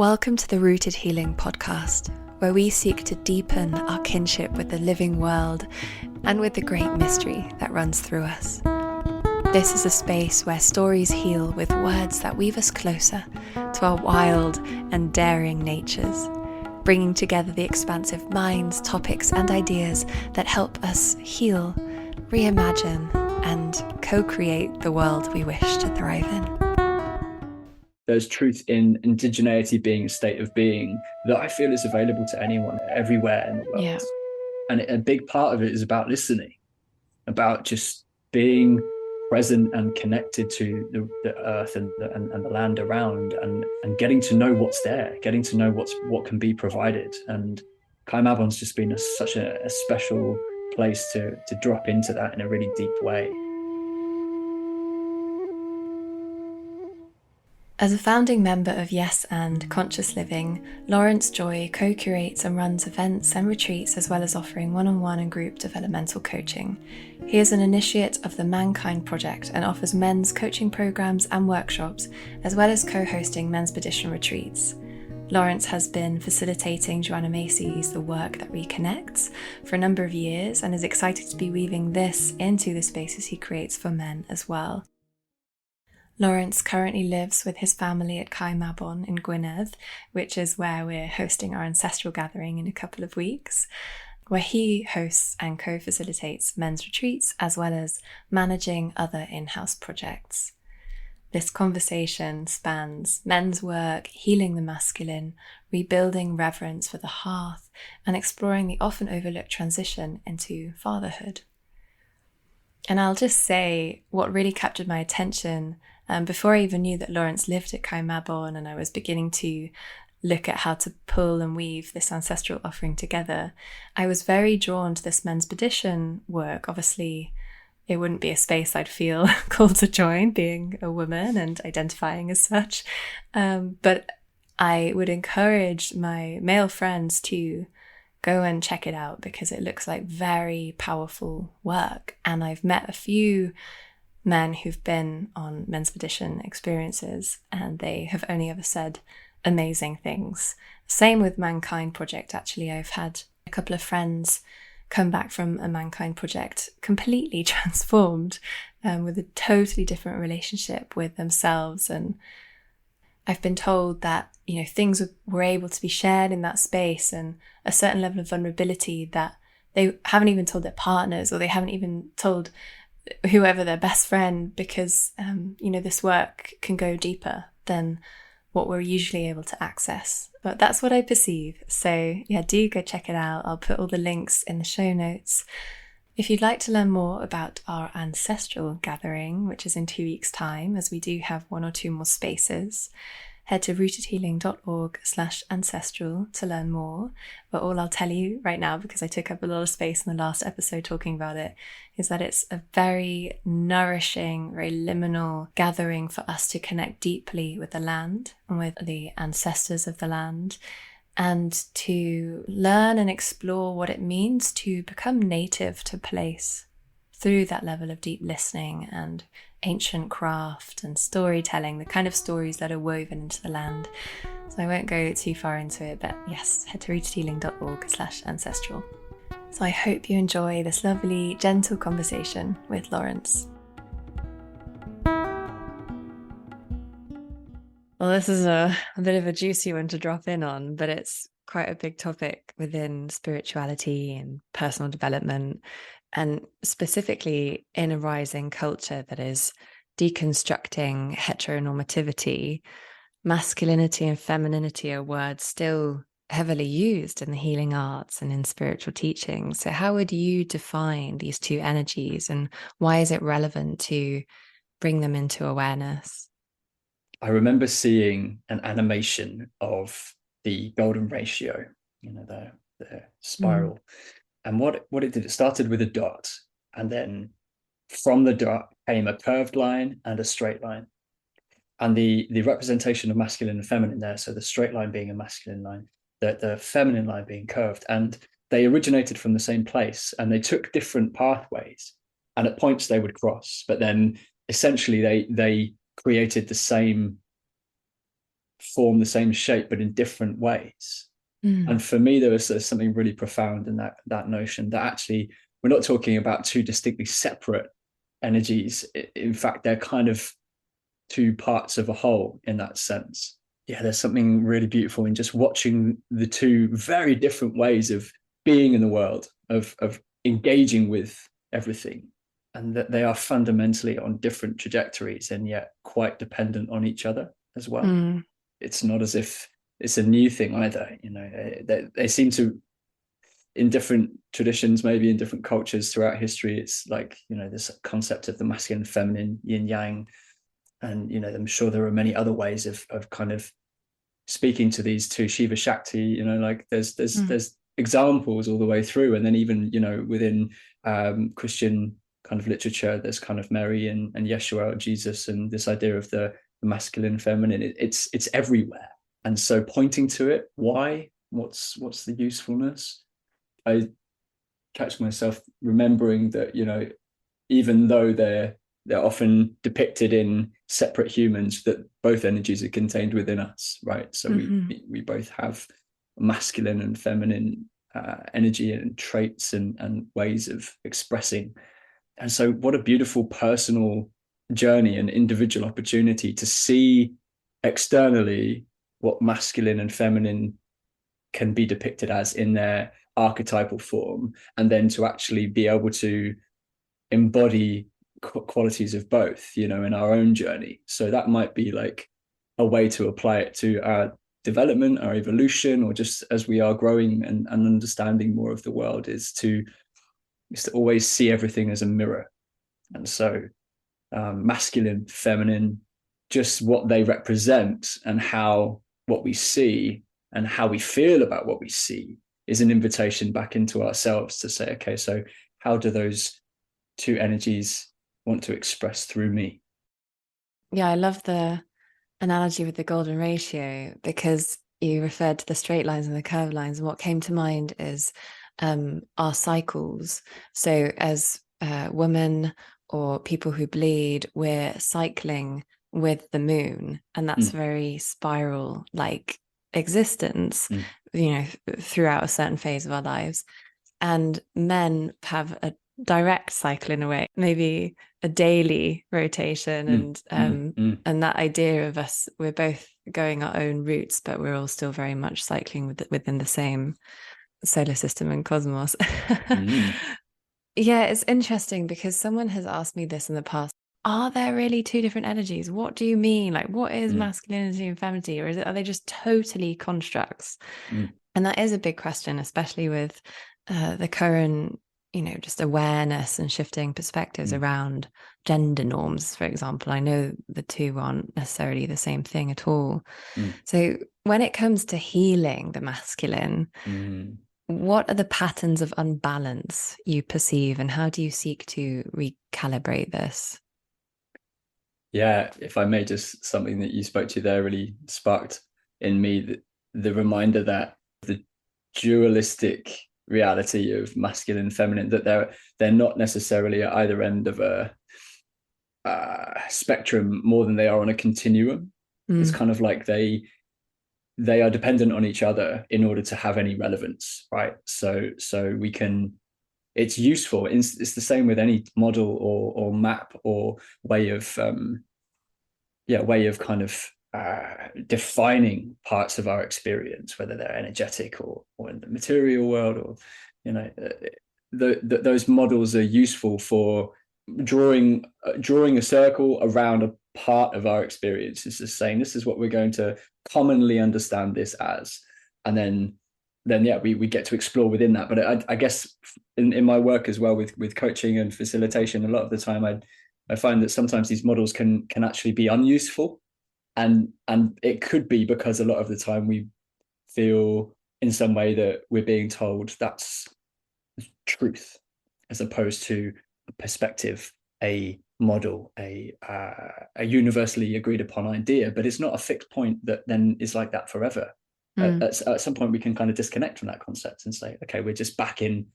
Welcome to the Rooted Healing podcast, where we seek to deepen our kinship with the living world and with the great mystery that runs through us. This is a space where stories heal with words that weave us closer to our wild and daring natures, bringing together the expansive minds, topics, and ideas that help us heal, reimagine, and co-create the world we wish to thrive in. There's truth in indigeneity being a state of being that I feel is available to anyone everywhere in the world. Yeah. And a big part of it is about listening, about just being present and connected to the earth and the land around, and getting to know what's there, getting to know what can be provided. And Cae Mabon's just been such a special place to drop into that in a really deep way. As a founding member of Yes and Conscious Living, Lawrence Joye co-curates and runs events and retreats, as well as offering one-on-one and group developmental coaching. He is an initiate of the Mankind Project and offers men's coaching programs and workshops, as well as co-hosting men's Expedition retreats. Lawrence has been facilitating Joanna Macy's The Work That Reconnects for a number of years and is excited to be weaving this into the spaces he creates for men as well. Lawrence currently lives with his family at Cae Mabon in Gwynedd, which is where we're hosting our ancestral gathering in a couple of weeks, where he hosts and co-facilitates men's retreats as well as managing other in-house projects. This conversation spans men's work, healing the masculine, rebuilding reverence for the hearth, and exploring the often overlooked transition into fatherhood. And I'll just say what really captured my attention before I even knew that Lawrence lived at Cae Mabon, and I was beginning to look at how to pull and weave this ancestral offering together, I was very drawn to this men's Expedition work. Obviously, it wouldn't be a space I'd feel called to join, being a woman and identifying as such. But I would encourage my male friends to go and check it out because it looks like very powerful work. And I've met a few men who've been on men's Expedition experiences and they have only ever said amazing things. Same with Mankind Project, actually. I've had a couple of friends come back from a Mankind Project completely transformed with a totally different relationship with themselves. And I've been told that, things were able to be shared in that space and a certain level of vulnerability that they haven't even told their partners, or they haven't even told whoever their best friend, because, this work can go deeper than what we're usually able to access. But that's what I perceive. So yeah, do go check it out. I'll put all the links in the show notes. If you'd like to learn more about our ancestral gathering, which is in 2 weeks' time, as we do have 1 or 2 more spaces, head to rootedhealing.org/ancestral to learn more. But all I'll tell you right now, because I took up a lot of space in the last episode talking about it, is that it's a very nourishing, very liminal gathering for us to connect deeply with the land and with the ancestors of the land, and to learn and explore what it means to become native to place through that level of deep listening and ancient craft and storytelling, the kind of stories that are woven into the land. So I won't go too far into it, but yes, head to rootedhealing.org/ancestral. So I hope you enjoy this lovely, gentle conversation with Lawrence. Well, this is a bit of a juicy one to drop in on, but it's quite a big topic within spirituality and personal development, and specifically in a rising culture that is deconstructing heteronormativity. Masculinity and femininity are words still heavily used in the healing arts and in spiritual teaching. So how would you define these two energies, and why is it relevant to bring them into awareness? I remember seeing an animation of the golden ratio, the spiral. And what it did, it started with a dot, and then from the dot came a curved line and a straight line. And the representation of masculine and feminine there, so the straight line being a masculine line, the feminine line being curved, and they originated from the same place, and they took different pathways, and at points they would cross, but then essentially they created the same form the same shape, but in different ways. And for me, there's something really profound in that notion that actually we're not talking about two distinctly separate energies. In fact, they're kind of two parts of a whole in that sense. Yeah, there's something really beautiful in just watching the two very different ways of being in the world, of engaging with everything, and that they are fundamentally on different trajectories and yet quite dependent on each other as well. It's not as if it's a new thing either. They seem to, in different traditions, maybe in different cultures throughout history, it's like, this concept of the masculine, feminine, yin yang. And, I'm sure there are many other ways of kind of speaking to these two, Shiva Shakti, like there's examples all the way through. And then even, within Christian kind of literature, there's kind of Mary and Yeshua, or Jesus, and this idea of the masculine, feminine. It's everywhere. And so pointing to it, why? What's the usefulness? I catch myself remembering that, even though they're often depicted in separate humans, that both energies are contained within us, right? So we both have masculine and feminine energy and traits and ways of expressing. And so what a beautiful personal journey and individual opportunity to see externally what masculine and feminine can be depicted as in their archetypal form, and then to actually be able to embody qualities of both, in our own journey. So that might be like a way to apply it to our development, our evolution, or just as we are growing and understanding more of the world, is to always see everything as a mirror. And so masculine, feminine, just what they represent and how what we see and how we feel about what we see is an invitation back into ourselves to say, okay, so how do those two energies want to express through me? Yeah, I love the analogy with the golden ratio, because you referred to the straight lines and the curved lines, and what came to mind is our cycles. So as women or people who bleed, we're cycling with the moon, and that's very spiral like existence, throughout a certain phase of our lives. And men have a direct cycle in a way, maybe a daily rotation, and that idea of us, we're both going our own routes, but we're all still very much cycling within the same solar system and cosmos. Yeah, it's interesting because someone has asked me this in the past. Are there really two different energies? What do you mean? Like, what is masculinity and femininity? Or are they just totally constructs? And that is a big question, especially with the current, just awareness and shifting perspectives around gender norms, for example. I know the two aren't necessarily the same thing at all. So when it comes to healing the masculine, what are the patterns of unbalance you perceive, and how do you seek to recalibrate this? Yeah, if I may, just something that you spoke to there really sparked in me the reminder that the dualistic reality of masculine and feminine, that they're not necessarily at either end of a spectrum more than they are on a continuum. It's kind of like they are dependent on each other in order to have any relevance, right? So we can, it's useful. It's the same with any model or map or way of kind of defining parts of our experience, whether they're energetic or in the material world, or those models are useful for drawing a circle around a part of our experience. It's just saying this is what we're going to commonly understand this as, and then we get to explore within that. But I guess in my work as well with coaching and facilitation, a lot of the time I find that sometimes these models can actually be unuseful, and it could be because a lot of the time we feel in some way that we're being told that's truth, as opposed to a perspective, a model, a universally agreed upon idea. But it's not a fixed point that then is like that forever. At some point we can kind of disconnect from that concept and say, okay, we're just back in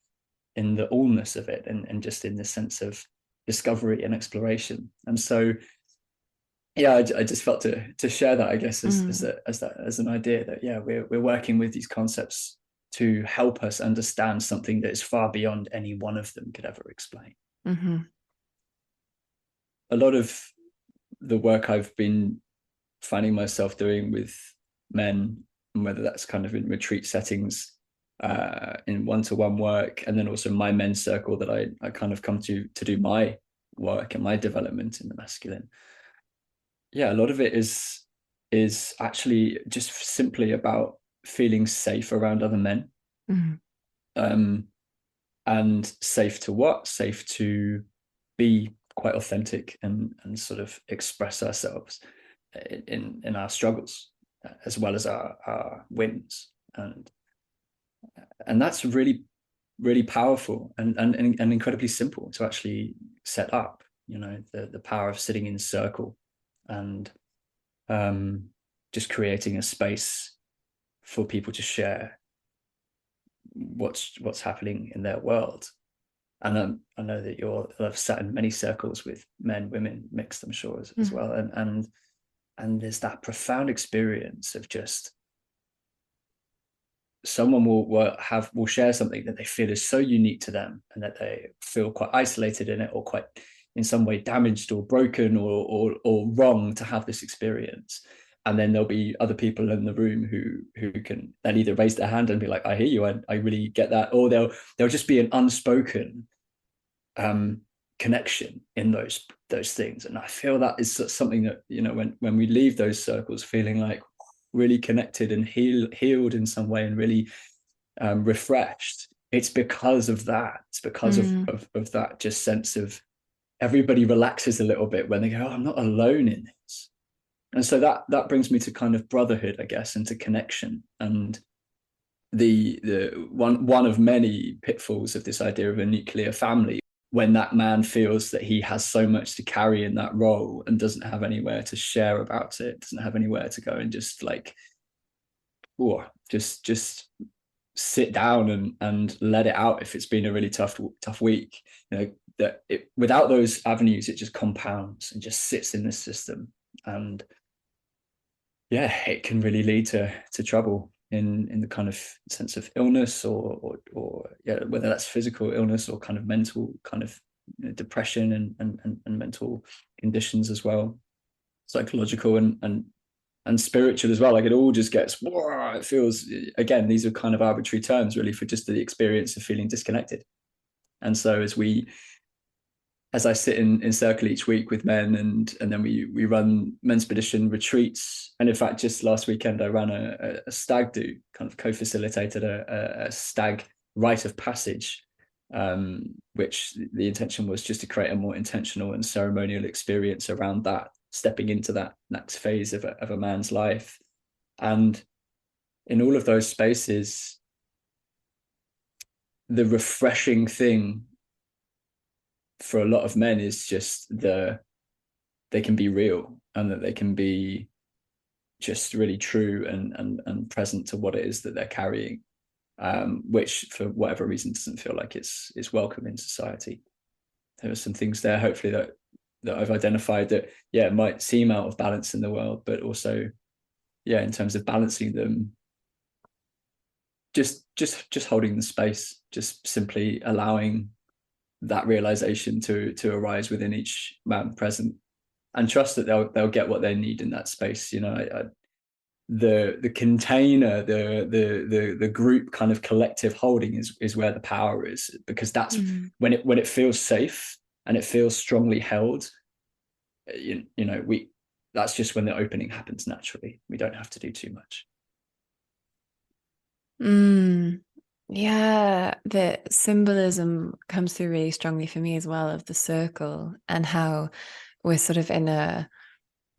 the allness of it, and just in this sense of discovery and exploration. And so yeah, I just felt to share that, I guess, Mm. as an idea that, yeah, we're working with these concepts to help us understand something that is far beyond any one of them could ever explain. Mm-hmm. A lot of the work I've been finding myself doing with men, whether that's kind of in retreat settings, in one-to-one work, and then also my men's circle that I kind of come to do my work and my development in the masculine. Yeah, a lot of it is actually just simply about feeling safe around other men. Mm-hmm. Um, and safe to what? Safe to be quite authentic and sort of express ourselves in our struggles, as well as our wins. And that's really powerful and incredibly simple to actually set up, the power of sitting in a circle and just creating a space for people to share what's happening in their world. And I know that I've sat in many circles with men, women, mixed, I'm sure, as Mm-hmm. well. And there's that profound experience of just someone will share something that they feel is so unique to them, and that they feel quite isolated in it, or quite in some way damaged or broken or wrong to have this experience. And then there'll be other people in the room they'll either raise their hand and be like, I hear you, I really get that, or they'll just be an unspoken connection in those things. And I feel that is something that, when we leave those circles feeling like really connected and healed in some way, and really refreshed, it's because of that. It's because of that just sense of everybody relaxes a little bit when they go, oh, I'm not alone in this. And so that brings me to kind of brotherhood, I guess, and to connection. And the one of many pitfalls of this idea of a nuclear family, when that man feels that he has so much to carry in that role and doesn't have anywhere to share about it, doesn't have anywhere to go and just like, or just sit down and let it out if it's been a really tough week. That without those avenues, it just compounds and just sits in the system. And yeah, it can really lead to trouble in the kind of sense of illness, or yeah, whether that's physical illness or kind of mental kind of depression and mental conditions as well, psychological and spiritual as well. Like, it all just gets, it feels, again, these are kind of arbitrary terms really for just the experience of feeling disconnected. And so as I sit in circle each week with men, and then we run Menspedition retreats. And in fact, just last weekend, I ran a stag do, kind of co-facilitated a stag rite of passage, which the intention was just to create a more intentional and ceremonial experience around that, stepping into that next phase of a man's life. And in all of those spaces, the refreshing thing for a lot of men is just they can be real, and that they can be just really true and present to what it is that they're carrying, which for whatever reason doesn't feel like it's welcome in society. There are some things there, hopefully, that I've identified that, yeah, might seem out of balance in the world, but also, yeah, in terms of balancing them, just holding the space, just simply allowing that realization to arise within each man present, and trust that they'll get what they need in that space. The container, the group kind of collective holding is where the power is, because that's when it feels safe and it feels strongly held. We that's just when the opening happens naturally. We don't have to do too much. Yeah, the symbolism comes through really strongly for me as well, of the circle, and how we're sort of in a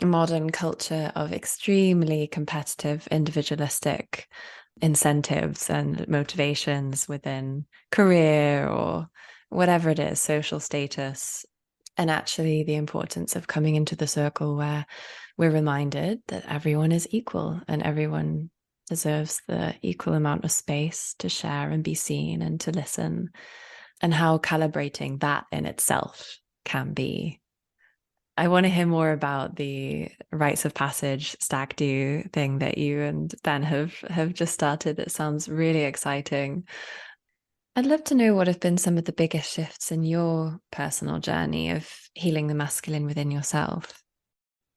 modern culture of extremely competitive, individualistic incentives and motivations within career or whatever it is, social status. And actually, the importance of coming into the circle where we're reminded that everyone is equal and everyone deserves the equal amount of space to share and be seen and to listen, and how calibrating that in itself can be I want to hear more about the rites of passage stag do thing that you and Ben have just started. It sounds really exciting. I'd love to know what have been some of the biggest shifts in your personal journey of healing the masculine within yourself.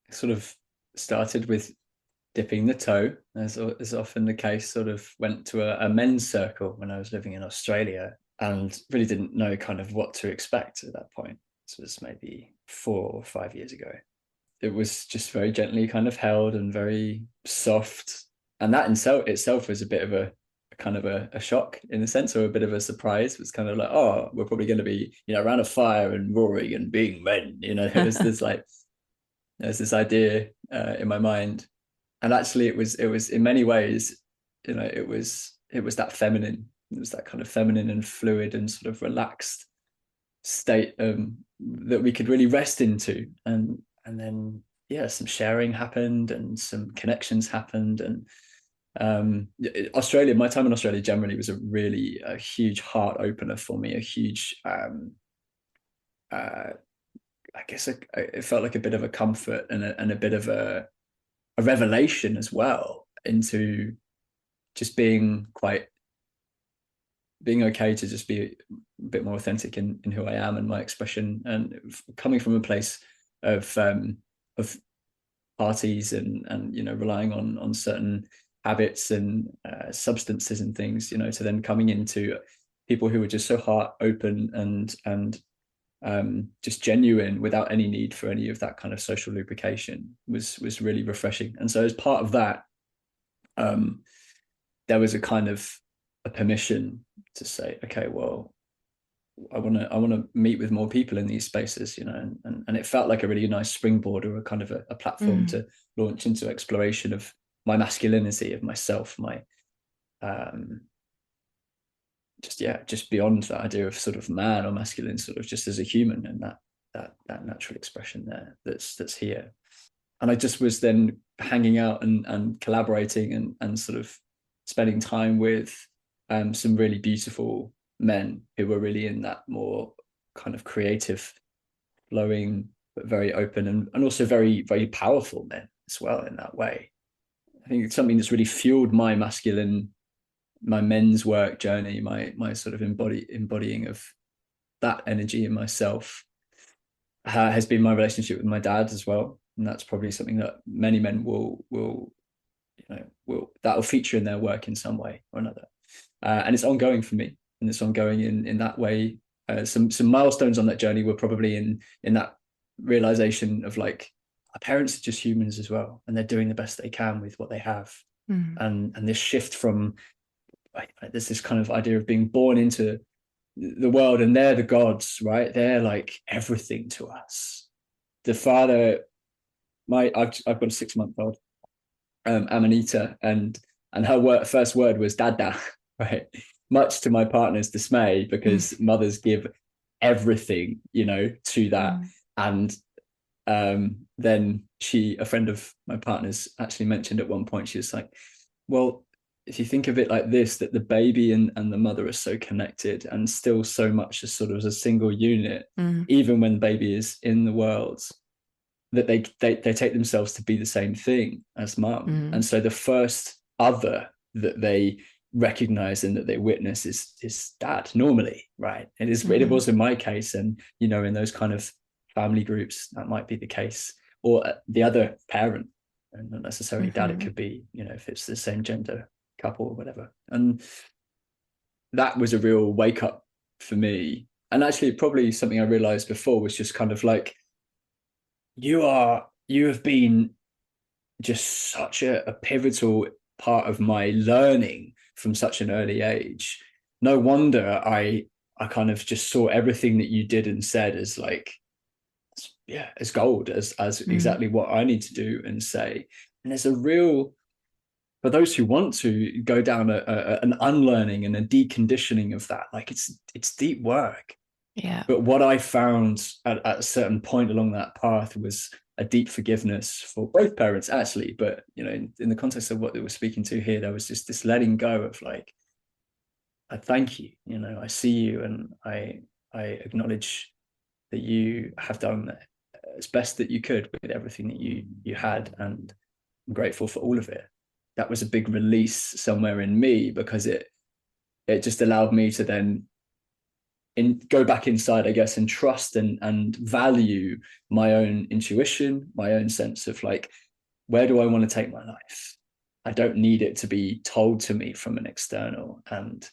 Sort of started with dipping the toe, as is often the case. Sort of went to a men's circle when I was living in Australia, and really didn't know kind of what to expect at that point. This was maybe 4 or 5 years ago. It was just very gently kind of held and very soft, and that in itself was a bit of a kind of a shock in a sense, or a bit of a surprise. It was kind of like, oh, we're probably going to be, around a fire and roaring and being men. There's this idea in my mind, and actually it was in many ways, it was that feminine. It was that kind of feminine and fluid and sort of relaxed state that we could really rest into, and then some sharing happened and some connections happened. And my time in Australia generally was a huge heart opener for me, a huge I guess it felt like a bit of a comfort and a bit of a revelation as well, into just being okay to just be a bit more authentic in who I am and my expression, and coming from a place of parties and relying on certain habits and substances and things, to then coming into people who were just so heart open and just genuine without any need for any of that kind of social lubrication was really refreshing. And so as part of that, there was a kind of a permission to say, okay, well, I want to meet with more people in these spaces, and it felt like a really nice springboard, or a kind of a platform to launch into exploration of my masculinity, of myself, my just beyond that idea of sort of man or masculine, sort of just as a human, and that natural expression there that's here. And I just was then hanging out and collaborating and sort of spending time with some really beautiful men who were really in that more kind of creative, flowing, but very open and also very, very powerful men as well in that way. I think it's something that's really fueled my men's work journey, my sort of embodying of that energy in myself, has been my relationship with my dad as well. And that's probably something that many men will that will feature in their work in some way or another. And it's ongoing for me, and it's ongoing in that way. Some milestones on that journey were probably in that realization of, like, our parents are just humans as well, and they're doing the best they can with what they have. And this shift from, there's this kind of idea of being born into the world, and they're the gods, right? They're like everything to us. The father, I've got a 6-month-old, Amanita, and her first word was dada, right? Much to my partner's dismay, because mothers give everything, to that. And then a friend of my partner's actually mentioned at one point, she was like, well, if you think of it like this, that the baby and the mother are so connected, and still so much as sort of as a single unit, even when the baby is in the world, that they take themselves to be the same thing as mum. And so the first other that they recognize and that they witness is dad, normally, right? It was in my case, and in those kind of family groups, that might be the case, or the other parent, and not necessarily dad. It could be, if it's the same gender couple or whatever. And that was a real wake up for me. And actually, probably something I realized before was just kind of like, you have been just such a pivotal part of my learning from such an early age. No wonder I kind of just saw everything that you did and said as like, as gold, as exactly what I need to do and say. And there's a real, for those who want to go down an unlearning and a deconditioning of that, like it's deep work. Yeah. But what I found at a certain point along that path was a deep forgiveness for both parents, actually. But, in the context of what they were speaking to here, there was just this letting go of, like, I thank you, I see you, and I acknowledge that you have done as best that you could with everything that you had, and I'm grateful for all of it. That was a big release somewhere in me, because it just allowed me to then go back inside, I guess, and trust and value my own intuition, my own sense of like, where do I want to take my life? I don't need it to be told to me from an external. And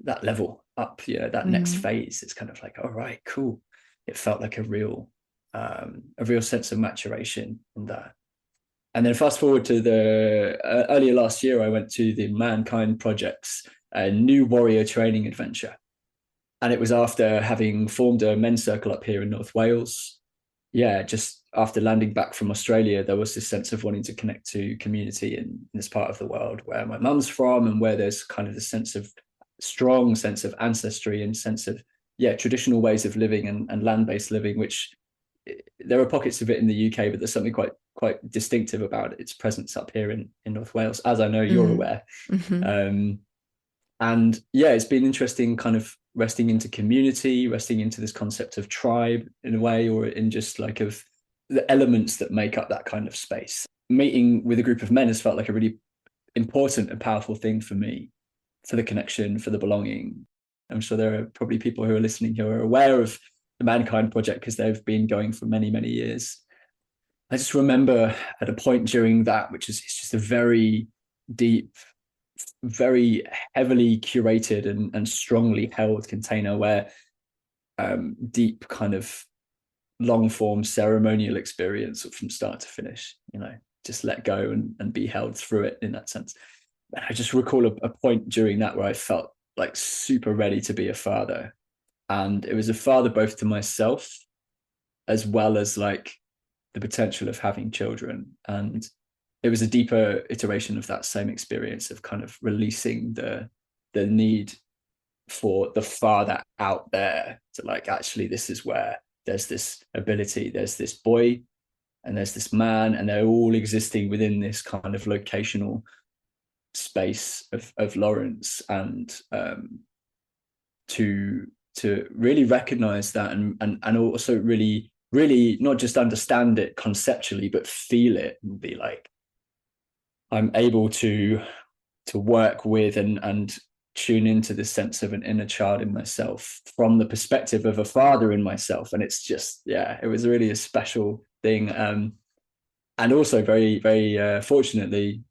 that level up, that next phase, it's kind of like, all right, cool. It felt like a real sense of maturation in that. And then fast forward to the earlier last year, I went to the Mankind Project's new warrior training adventure. And it was after having formed a men's circle up here in North Wales. Yeah, just after landing back from Australia, there was this sense of wanting to connect to community in this part of the world where my mum's from, and where there's kind of a strong sense of ancestry and sense of, traditional ways of living and land-based living, which there are pockets of it in the UK, but there's something quite distinctive about its presence up here in North Wales, as I know you're aware. And it's been interesting kind of resting into community, resting into this concept of tribe in a way, or in just like of the elements that make up that kind of space. Meeting with a group of men has felt like a really important and powerful thing for me, for the connection, for the belonging. I'm sure there are probably people who are listening who are aware of the Mankind Project because they've been going for many, many years. I just remember at a point during that, which is it's just a very deep, very heavily curated and strongly held container where deep kind of long form ceremonial experience from start to finish, just let go and be held through it in that sense. And I just recall a point during that where I felt like super ready to be a father. And it was a father both to myself as well as like the potential of having children. And it was a deeper iteration of that same experience of kind of releasing the need for the father out there to like, actually, this is where there's this ability, there's this boy and there's this man, and they're all existing within this kind of locational space of Lawrence. And to really recognize that and also really not just understand it conceptually, but feel it and be like, I'm able to work with and tune into this sense of an inner child in myself from the perspective of a father in myself. And it's just, it was really a special thing. And also very, very fortunately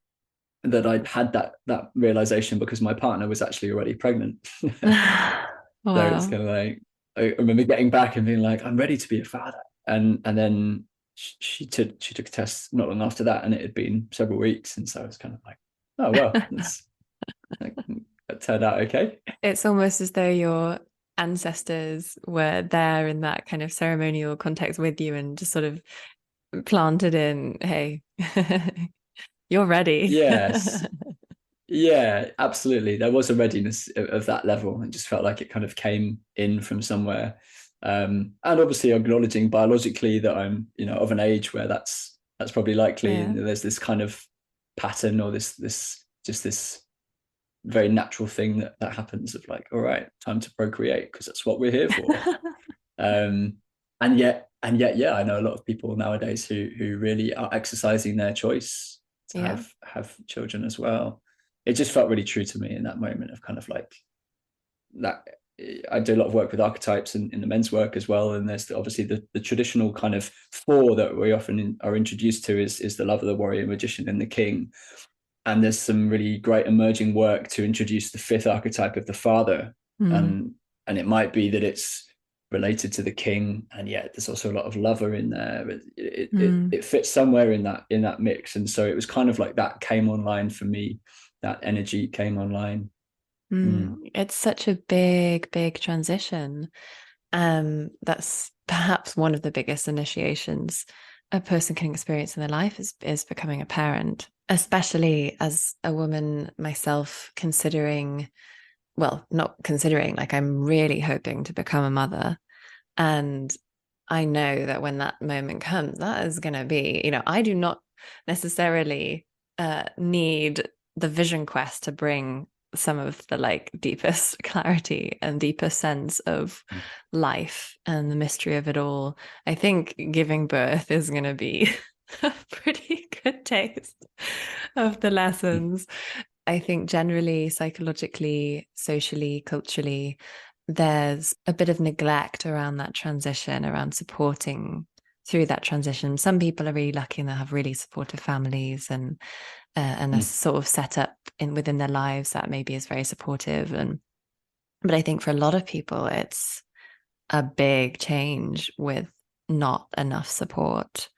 that I'd had that realization because my partner was actually already pregnant. Wow. So it's kind of like, I remember getting back and being like, I'm ready to be a father. And then she took a test not long after that, and it had been several weeks. And so I was kind of like, oh, well, that turned out okay. It's almost as though your ancestors were there in that kind of ceremonial context with you and just sort of planted in, hey, you're ready. Yes. Yeah, absolutely. There was a readiness of that level. It just felt like it kind of came in from somewhere. And obviously acknowledging biologically that I'm, of an age where that's probably likely. Yeah. And there's this kind of pattern or this very natural thing that happens of like, all right, time to procreate because that's what we're here for. And yet, yeah, I know a lot of people nowadays who really are exercising their choice to have children as well. It just felt really true to me in that moment of kind of like that. I do a lot of work with archetypes in the men's work as well. And there's obviously the traditional kind of four that we often are introduced to is the lover, the warrior, magician, and the king. And there's some really great emerging work to introduce the fifth archetype of the father. And it might be that it's related to the king, and yet there's also a lot of lover in there. It fits somewhere in that mix. And so it was kind of like that came online for me. That energy came online. It's such a big transition. That's perhaps one of the biggest initiations a person can experience in their life is becoming a parent, especially as a woman myself, like I'm really hoping to become a mother. And I know that when that moment comes, that is going to be, I do not necessarily need the vision quest to bring some of the like deepest clarity and deepest sense of life and the mystery of it all. I think giving birth is going to be a pretty good taste of the lessons. I think generally, psychologically, socially, culturally, there's a bit of neglect around that transition, around supporting through that transition. Some people are really lucky and they have really supportive families and a sort of set up within their lives that maybe is very supportive. But I think for a lot of people, it's a big change with not enough support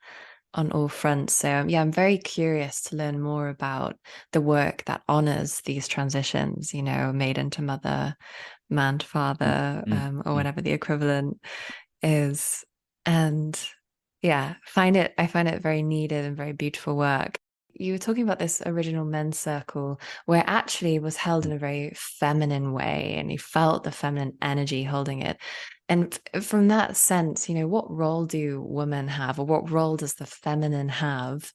on all fronts. So yeah, I'm very curious to learn more about the work that honors these transitions, you know, maiden to mother, man to father, or whatever the equivalent is. And yeah, I find it very needed and very beautiful work. You were talking about this original men's circle where actually was held in a very feminine way and you felt the feminine energy holding it. And from that sense, you know, what role do women have, or what role does the feminine have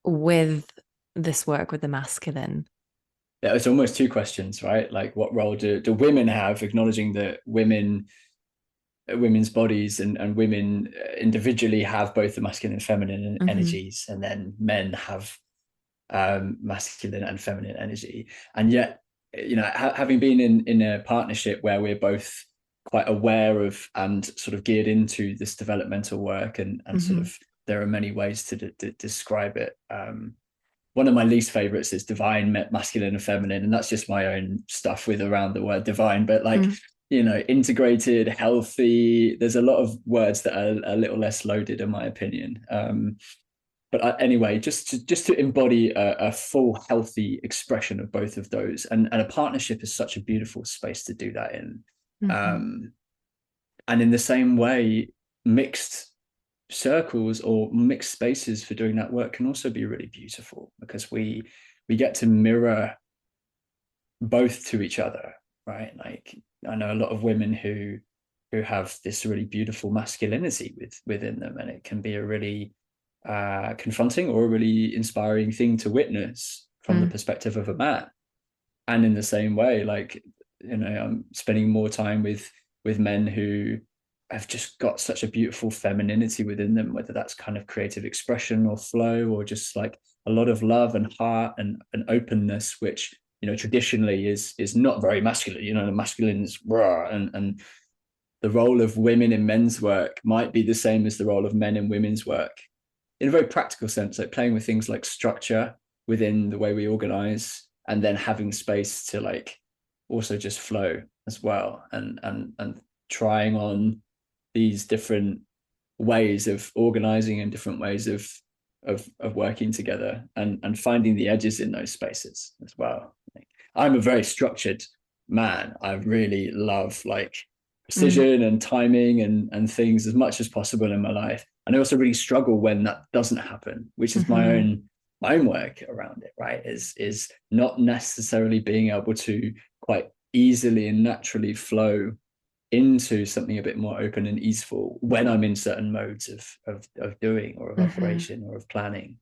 with this work with the masculine? Yeah, it's almost two questions, right? Like, what role do women have, acknowledging that women's bodies and women individually have both the masculine and feminine energies, and then men have masculine and feminine energy. And yet, you know, having been in a partnership where we're both quite aware of and sort of geared into this developmental work, and sort of there are many ways to describe it. One of my least favorites is divine, masculine and feminine, and that's just my own stuff with around the word divine. But like, you know, integrated, healthy, there's a lot of words that are a little less loaded in my opinion. But anyway, just to embody a full, healthy expression of both of those, and a partnership is such a beautiful space to do that in. And in the same way, mixed circles or mixed spaces for doing that work can also be really beautiful, because we get to mirror both to each other, right? Like, I know a lot of women who have this really beautiful masculinity within them, and it can be a really confronting or a really inspiring thing to witness from the perspective of a man. And in the same way, like, you know, I'm spending more time with men who have just got such a beautiful femininity within them, whether that's kind of creative expression or flow, or just like a lot of love and heart and openness, which, you know, traditionally is not very masculine. You know, the masculine is raw, and the role of women in men's work might be the same as the role of men in women's work, in a very practical sense, like playing with things like structure within the way we organize, and then having space to like also just flow as well, and trying on these different ways of organizing and different ways of working together, and finding the edges in those spaces as well. Like, I'm a very structured man. I really love like precision and timing and things as much as possible in my life. And I also really struggle when that doesn't happen, which is my own work around it, right? Is not necessarily being able to quite easily and naturally flow into something a bit more open and easeful when I'm in certain modes of doing, or of operation, or of planning.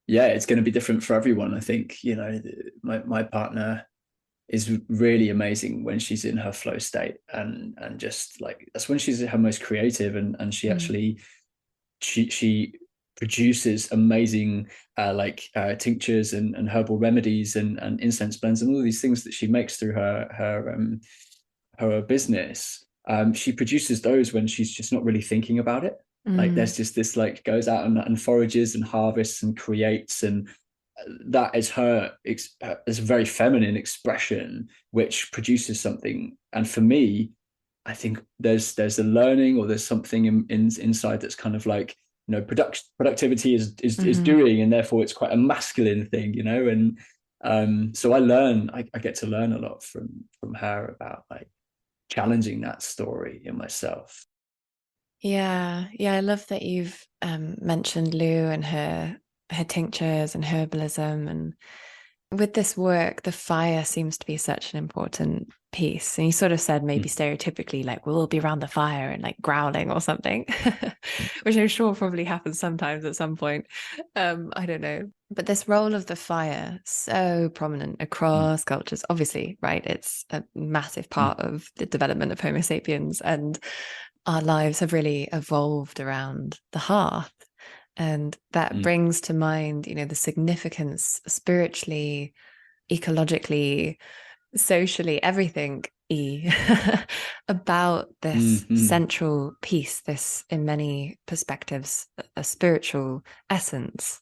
Yeah, it's going to be different for everyone. I think, you know, my partner is really amazing when she's in her flow state, and just like, that's when she's her most creative, and she actually she produces amazing tinctures and herbal remedies and incense blends and all these things that she makes through her business. She produces those when she's just not really thinking about it. Like, there's just this, like, goes out and forages and harvests and creates, and that is her is a very feminine expression which produces something. And for me, I think there's a learning, or there's something inside that's kind of like, you know, productivity is doing, and therefore it's quite a masculine thing, you know. And so I get to learn a lot from her about like challenging that story in myself. Yeah, I love that you've mentioned Lou and her tinctures and herbalism, and with this work, the fire seems to be such an important piece. And you sort of said maybe stereotypically, like, we'll all be around the fire and like growling or something, which I'm sure probably happens sometimes at some point. I don't know. But this role of the fire, so prominent across cultures, obviously, right? It's a massive part of the development of Homo sapiens, and our lives have really evolved around the hearth. And that brings to mind, the significance spiritually, ecologically, socially, everything about this central piece, this, in many perspectives, a spiritual essence.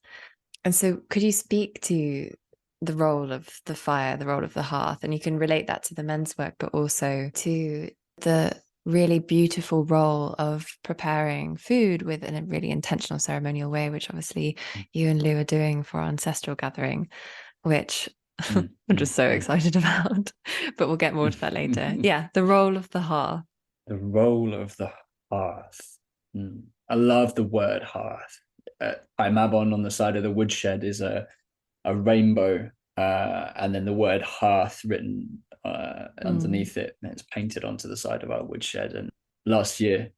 And so could you speak to the role of the fire, the role of the hearth? And you can relate that to the men's work, but also to the really beautiful role of preparing food within a really intentional ceremonial way, which obviously you and Lou are doing for our ancestral gathering, which I'm just so excited about. But we'll get more to that later. Yeah, the role of the hearth. The role of the hearth. I love the word hearth. Cae Mabon on the side of the woodshed is a rainbow, and then the word hearth written underneath it, and it's painted onto the side of our woodshed. And last year,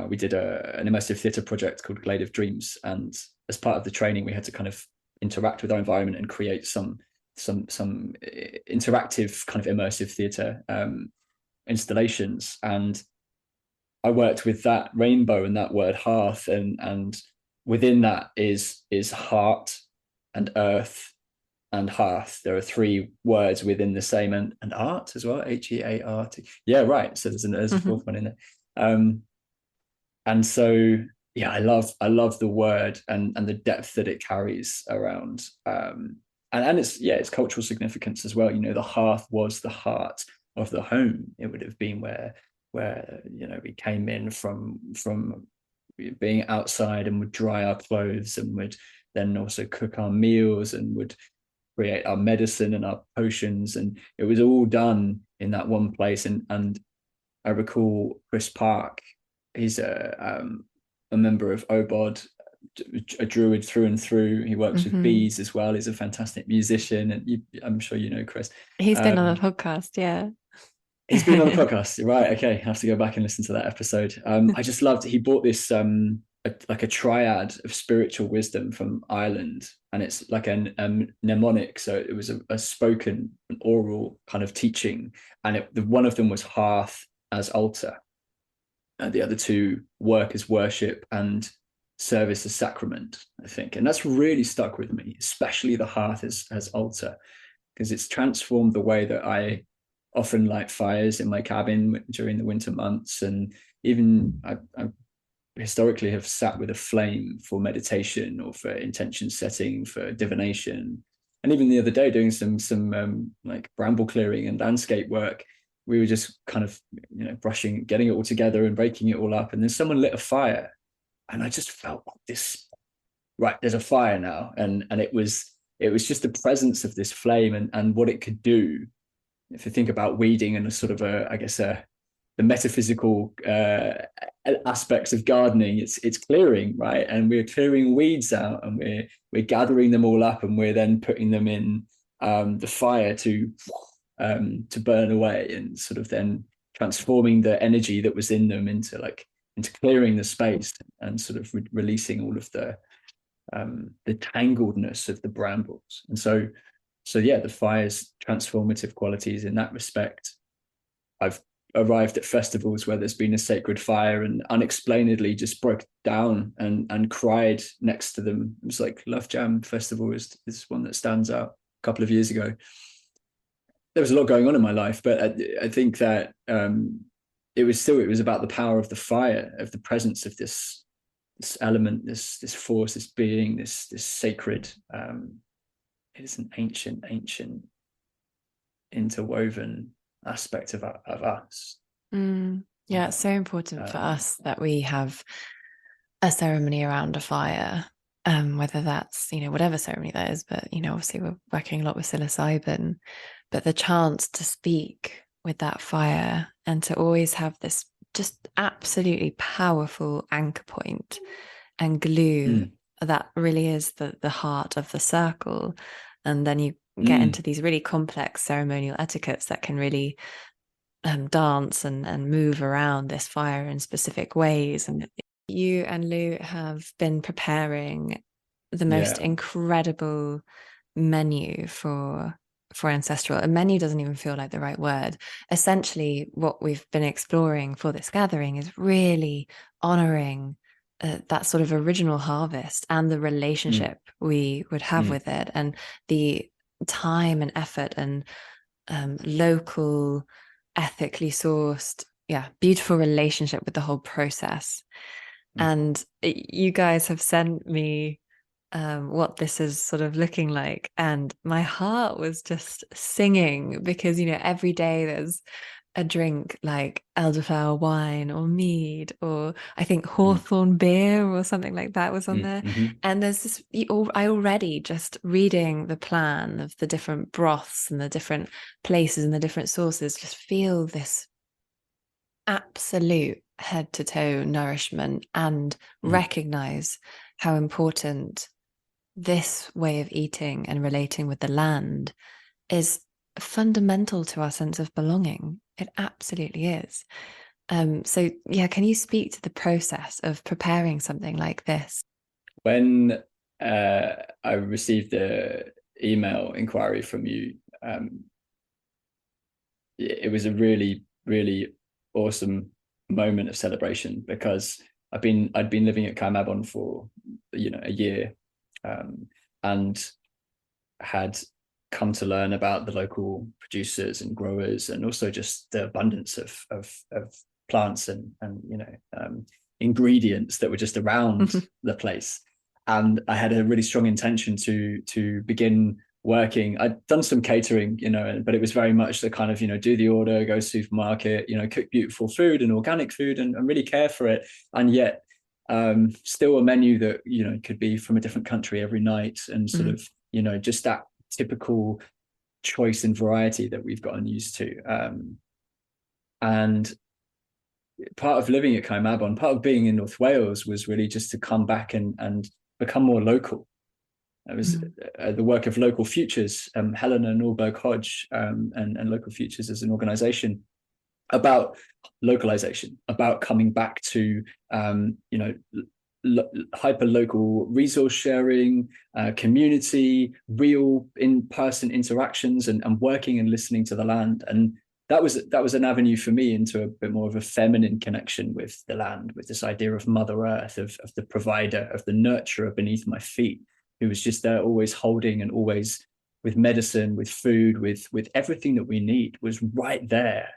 we did an immersive theatre project called Glade of Dreams, and as part of the training, we had to kind of interact with our environment and create some interactive kind of immersive theatre installations. And I worked with that rainbow and that word hearth, and within that is heart and earth and hearth. There are three words within the same, and art as well, Heart. Yeah, right. So there's a fourth one in there. And so yeah, I love the word and the depth that it carries around. And it's cultural significance as well. The hearth was the heart of the home. It would have been where we came in from being outside and would dry our clothes and would then also cook our meals and would create our medicine and our potions, and it was all done in that one place. And I recall Chris Park. He's a member of Obod, a druid through and through. He works with bees as well. He's a fantastic musician, and I'm sure you know Chris. He's been on the podcast, yeah. He's been on the podcast, right? Okay, I have to go back and listen to that episode. I just loved. He brought this like a triad of spiritual wisdom from Ireland, and it's like a mnemonic. So it was a spoken, an oral kind of teaching, and one of them was hearth as altar. The other two, work as worship and service as sacrament, I think. And that's really stuck with me, especially the hearth as altar, because it's transformed the way that I often light fires in my cabin during the winter months. And even I historically have sat with a flame for meditation or for intention setting, for divination. And even the other day, doing some like bramble clearing and landscape work, we were just kind of brushing, getting it all together and breaking it all up, and then someone lit a fire, and I just felt like this, right, there's a fire now. And it was just the presence of this flame and what it could do. If you think about weeding and the metaphysical aspects of gardening, it's clearing, right? And we're clearing weeds out, and we're gathering them all up, and we're then putting them in the fire to burn away, and sort of then transforming the energy that was in them into clearing the space and sort of releasing all of the tangledness of the brambles. And so yeah, the fire's transformative qualities in that respect. I've arrived at festivals where there's been a sacred fire and unexplainedly just broke down and cried next to them. It was like Love Jam Festival is one that stands out a couple of years ago. There was a lot going on in my life, but I think that it was about the power of the fire, of the presence of this element, this force, this being, this sacred. It is an ancient interwoven aspect of us. Yeah, it's so important for us that we have a ceremony around a fire, whether that's whatever ceremony that is, but obviously we're working a lot with psilocybin, but the chance to speak with that fire and to always have this just absolutely powerful anchor point and glue that really is the heart of the circle. And then you get into these really complex ceremonial etiquettes that can really dance and move around this fire in specific ways. And you and Lou have been preparing the most incredible menu for ancestral. A menu doesn't even feel like the right word. Essentially, what we've been exploring for this gathering is really honoring that sort of original harvest and the relationship we would have with it, and the time and effort and local, ethically sourced, beautiful relationship with the whole process. And you guys have sent me what this is sort of looking like, and my heart was just singing, because every day there's a drink like elderflower wine or mead, or I think hawthorn beer or something like that was on there. And there's this, I already, just reading the plan of the different broths and the different places and the different sources, just feel this absolute head to toe nourishment, and recognize how important this way of eating and relating with the land is fundamental to our sense of belonging. It absolutely is. So can you speak to the process of preparing something like this? When I received the email inquiry from you, it was a really, really awesome moment of celebration, because I'd been living at Cae Mabon for a year, and had come to learn about the local producers and growers, and also just the abundance of plants and ingredients that were just around the place. And I had a really strong intention to begin working. I'd done some catering, but it was very much the kind of, do the order, go to the supermarket, cook beautiful food and organic food, and really care for it. And yet still a menu that, could be from a different country every night, and sort of, just that typical choice and variety that we've gotten used to. And part of living at Cae Mabon, part of being in North Wales, was really just to come back and become more local. It was the work of Local Futures, Helena Norberg Hodge, and Local Futures as an organization, about localization, about coming back to hyper local resource sharing, community, real in-person interactions, and working and listening to the land. And that was an avenue for me into a bit more of a feminine connection with the land, with this idea of Mother Earth, of the provider, of the nurturer beneath my feet, who was just there, always holding, and always with medicine, with food, with everything that we need, was right there.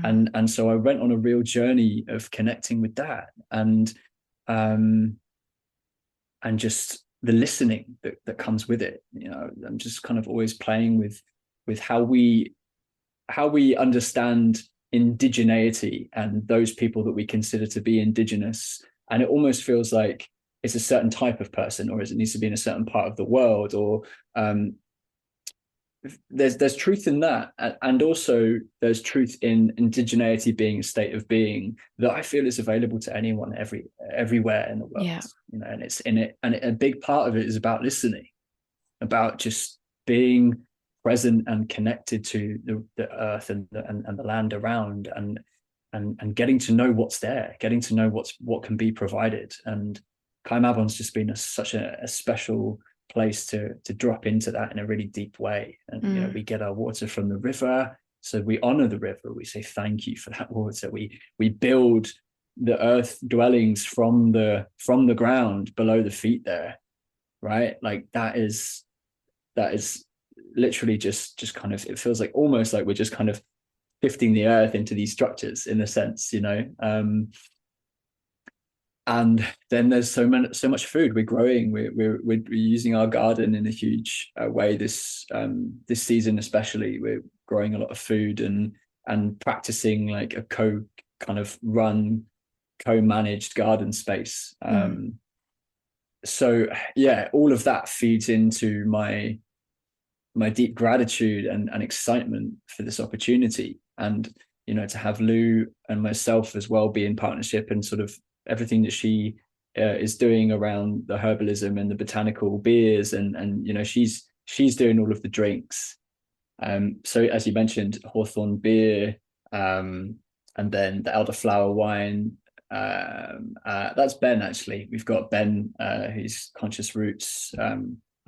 And so I went on a real journey of connecting with that, and just the listening that comes with it. I'm just kind of always playing with how we understand indigeneity and those people that we consider to be indigenous. And it almost feels like it's a certain type of person, or it needs to be in a certain part of the world, or there's truth in that, and also there's truth in indigeneity being a state of being that I feel is available to anyone, everywhere in the world. And it's in it, and a big part of it is about listening, about just being present and connected to the earth and the land around, and getting to know what's there, getting to know what can be provided. And Cae Mabon's just been such a special place to drop into that in a really deep way. And we get our water from the river, so we honor the river. We say thank you for that water. We build the earth dwellings from the ground below the feet there, right? Like that is literally just kind of, it feels like almost like we're just kind of shifting the earth into these structures, in a sense, and then there's so much food we're growing. We're using our garden in a huge way this season, especially. We're growing a lot of food and practicing like a co-managed garden space. So yeah, all of that feeds into my deep gratitude and excitement for this opportunity, and to have Lou and myself as well be in partnership, and sort of everything that she is doing around the herbalism and the botanical beers, and she's she's doing all of the drinks. So as you mentioned, hawthorn beer, and then the elderflower wine. That's Ben, actually. We've got Ben, who's Conscious Roots.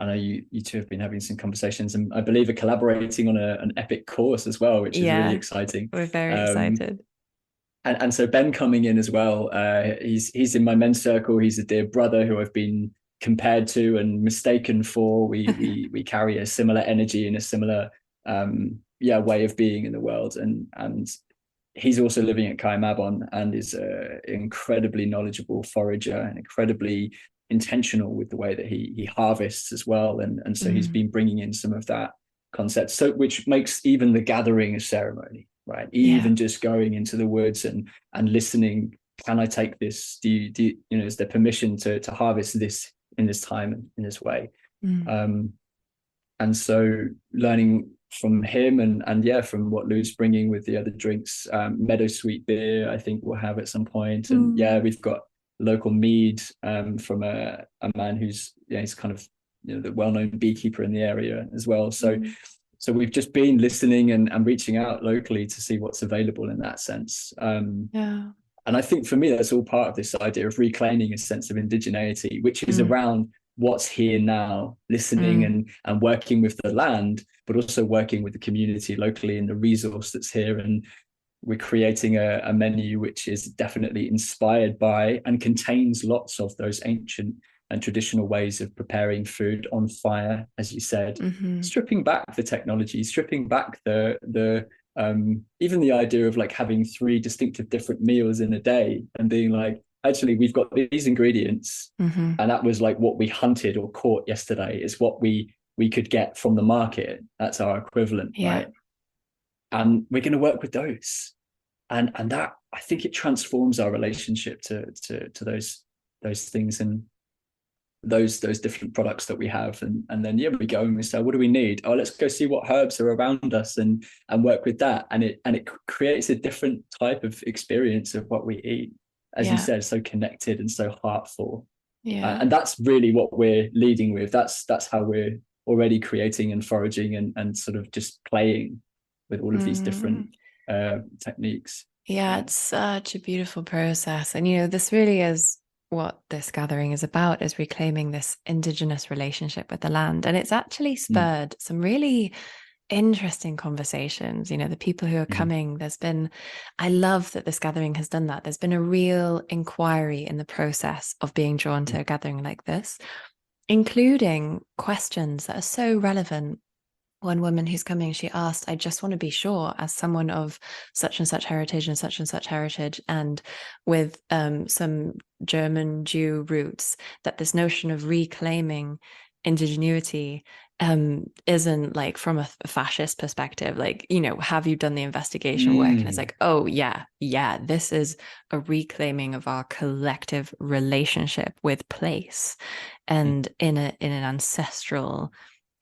I know you two have been having some conversations, and I believe are collaborating on an epic course as well, which is really exciting. We're very excited. And so Ben coming in as well. He's in my men's circle. He's a dear brother who I've been compared to and mistaken for. We carry a similar energy and a similar way of being in the world. And he's also living at Cae Mabon and is an incredibly knowledgeable forager and incredibly intentional with the way that he harvests as well. And so he's been bringing in some of that concept, so which makes even the gathering a ceremony, right? Even just going into the woods and listening. Can I take this? Do you is there permission to harvest this in this time and in this way? And so learning from him and from what Lou's bringing with the other drinks, meadow sweet beer, I think we'll have at some point. And we've got local mead from a man who's he's kind of the well-known beekeeper in the area as well. So we've just been listening and reaching out locally to see what's available in that sense. And I think for me, that's all part of this idea of reclaiming a sense of indigeneity, which is around what's here now, listening and working with the land, but also working with the community locally and the resource that's here. And we're creating a menu which is definitely inspired by and contains lots of those ancient and traditional ways of preparing food on fire, as you said, stripping back the technology, stripping back the even the idea of like having 3 distinctive different meals in a day and being like, actually, we've got these ingredients, and that was like what we hunted or caught yesterday is what we could get from the market. That's our equivalent, right? And we're going to work with those, and that, I think, it transforms our relationship to those things and those different products that we have. And then we go and we say, what do we need? Oh, let's go see what herbs are around us and work with that. And it creates a different type of experience of what we eat, as you said, so connected and so heartful. And that's really what we're leading with. That's how we're already creating and foraging and sort of just playing with all of these different techniques. It's such a beautiful process. And this really is what this gathering is about, is reclaiming this indigenous relationship with the land. And it's actually spurred some really interesting conversations. The people who are coming, I love that this gathering has done that. There's been a real inquiry in the process of being drawn to a gathering like this, including questions that are so relevant. One woman who's coming, she asked, I just want to be sure, as someone of such and such heritage and with some German Jew roots, that this notion of reclaiming indigeneity isn't like from a fascist perspective, like, have you done the investigation work? And it's like, oh yeah, this is a reclaiming of our collective relationship with place and in an ancestral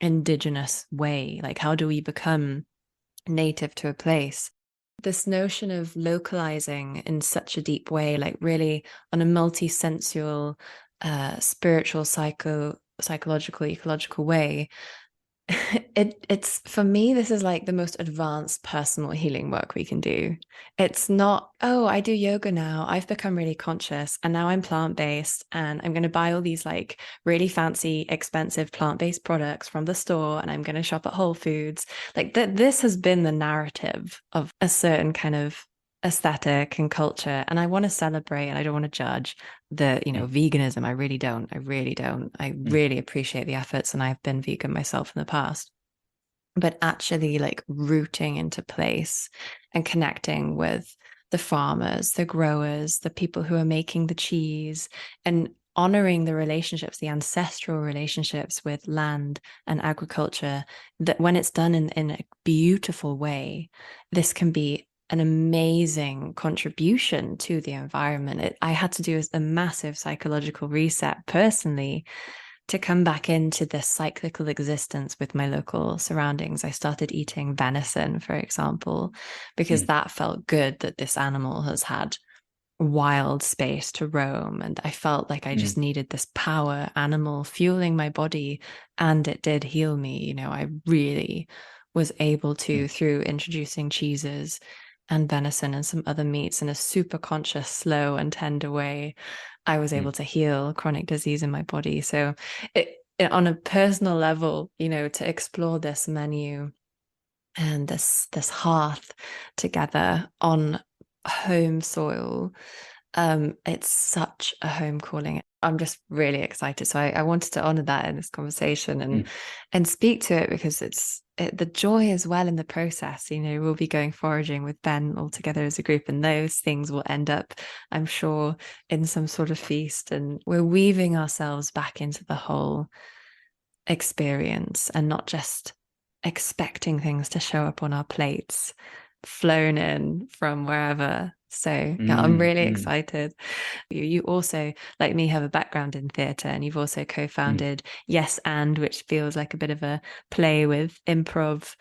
indigenous way. Like, how do we become native to a place? This notion of localizing in such a deep way, like really on a multi-sensual, spiritual, psychological, ecological way, it's for me, this is like the most advanced personal healing work we can do. It's not, oh, I do yoga now, I've become really conscious and now I'm plant-based and I'm going to buy all these like really fancy expensive plant-based products from the store and I'm going to shop at Whole Foods. Like this has been the narrative of a certain kind of aesthetic and culture, and I want to celebrate, and I don't want to judge the veganism. I really don't. I really appreciate the efforts, and I've been vegan myself in the past, but actually like rooting into place and connecting with the farmers, the growers, the people who are making the cheese, and honoring the relationships, the ancestral relationships with land and agriculture, that when it's done in a beautiful way, this can be an amazing contribution to the environment. I had to do a massive psychological reset personally to come back into this cyclical existence with my local surroundings. I started eating venison, for example, because that felt good, that this animal has had wild space to roam. And I felt like I just needed this power animal fueling my body. And it did heal me. You know, I really was able to, through introducing cheeses and venison and some other meats in a super conscious, slow, and tender way, I was able to heal chronic disease in my body. So on a personal level, you know, to explore this menu and this hearth together on home soil, it's such a home calling. I'm just really excited. So I wanted to honor that in this conversation and speak to it, because the joy as well in the process. You know, we'll be going foraging with Ben all together as a group, and those things will end up, I'm sure, in some sort of feast. And we're weaving ourselves back into the whole experience and not just expecting things to show up on our plates, flown in from wherever. So yeah, I'm really excited. You also, like me, have a background in theatre, and you've also co-founded Yes And, which feels like a bit of a play with improv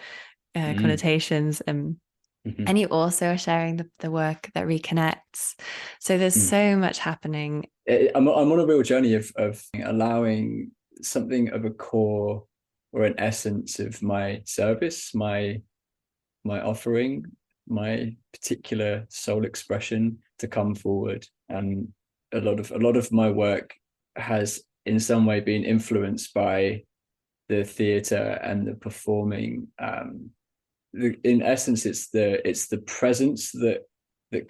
connotations. And you also are sharing the work that reconnects. So there's so much happening. I'm on a real journey of allowing something of a core or an essence of my service, my offering, my particular soul expression to come forward. And a lot of my work has in some way been influenced by the theatre and the performing. In essence, it's the presence that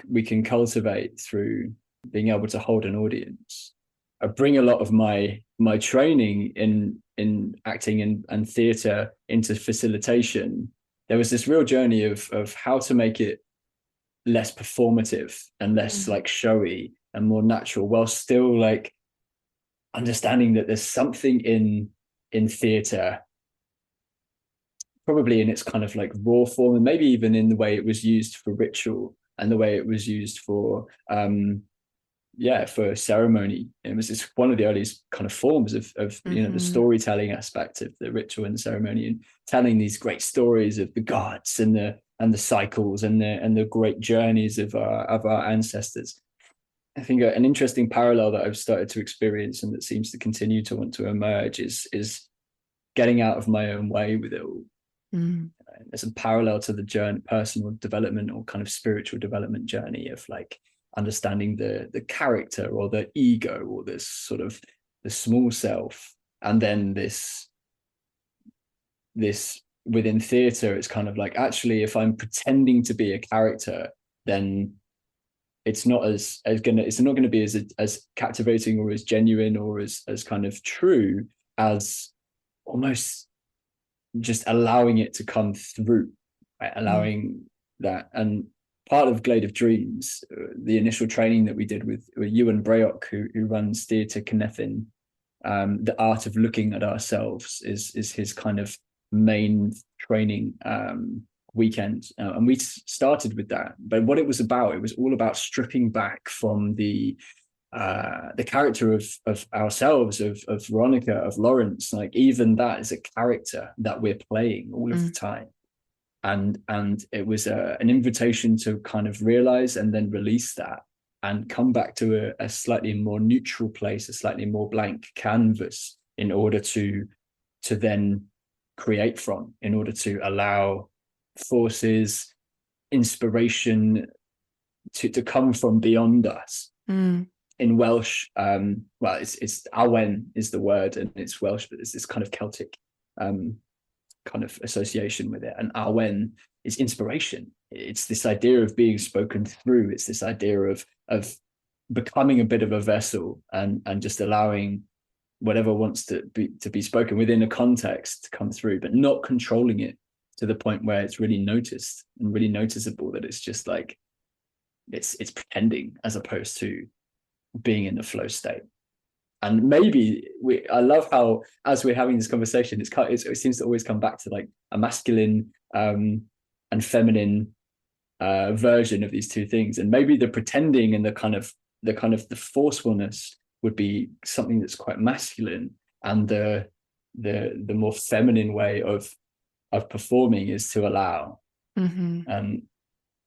we can cultivate through being able to hold an audience. I bring a lot of my training in acting and theatre into facilitation. There was this real journey of how to make it less performative and less like showy and more natural, while still like understanding that there's something in theatre, probably in its kind of like raw form, and maybe even in the way it was used for ritual and the way it was used for for ceremony. It was just one of the earliest kind of forms of you know, the storytelling aspect of the ritual and the ceremony, and telling these great stories of the gods and the cycles and the great journeys of our ancestors. I think an interesting parallel that I've started to experience and that seems to continue to want to emerge is getting out of my own way with it all. There's a parallel to the journey, personal development or kind of spiritual development journey of like understanding the character or the ego or this sort of the small self, and then this within theatre, it's kind of like, actually, if I'm pretending to be a character, then it's not going to be as captivating or as genuine or as kind of true as almost just allowing it to come through, right? Allowing that. And part of Glade of Dreams, the initial training that we did with Ewan Brayok, who runs Theatre Cynefin, the art of looking at ourselves is his kind of main training weekend, and we started with that. But what it was all about stripping back from the character of ourselves, of Veronica, of Lawrence. Like, even that is a character that we're playing all of the time, and it was an invitation to kind of realize and then release that and come back to a slightly more neutral place, a slightly more blank canvas, in order to then create from, in order to allow forces, inspiration to come from beyond us. In Welsh, well, it's Awen is the word, and it's Welsh, but there's this kind of Celtic kind of association with it. And Awen is inspiration. It's this idea of being spoken through. It's this idea of becoming a bit of a vessel and just allowing whatever wants to be spoken within a context to come through, but not controlling it to the point where it's really noticed and really noticeable that it's just like it's pretending, as opposed to being in the flow state. And maybe I love how, as we're having this conversation, it seems to always come back to like a masculine and feminine version of these two things. And maybe the pretending and the kind of the forcefulness would be something that's quite masculine, and the more feminine way of performing is to allow in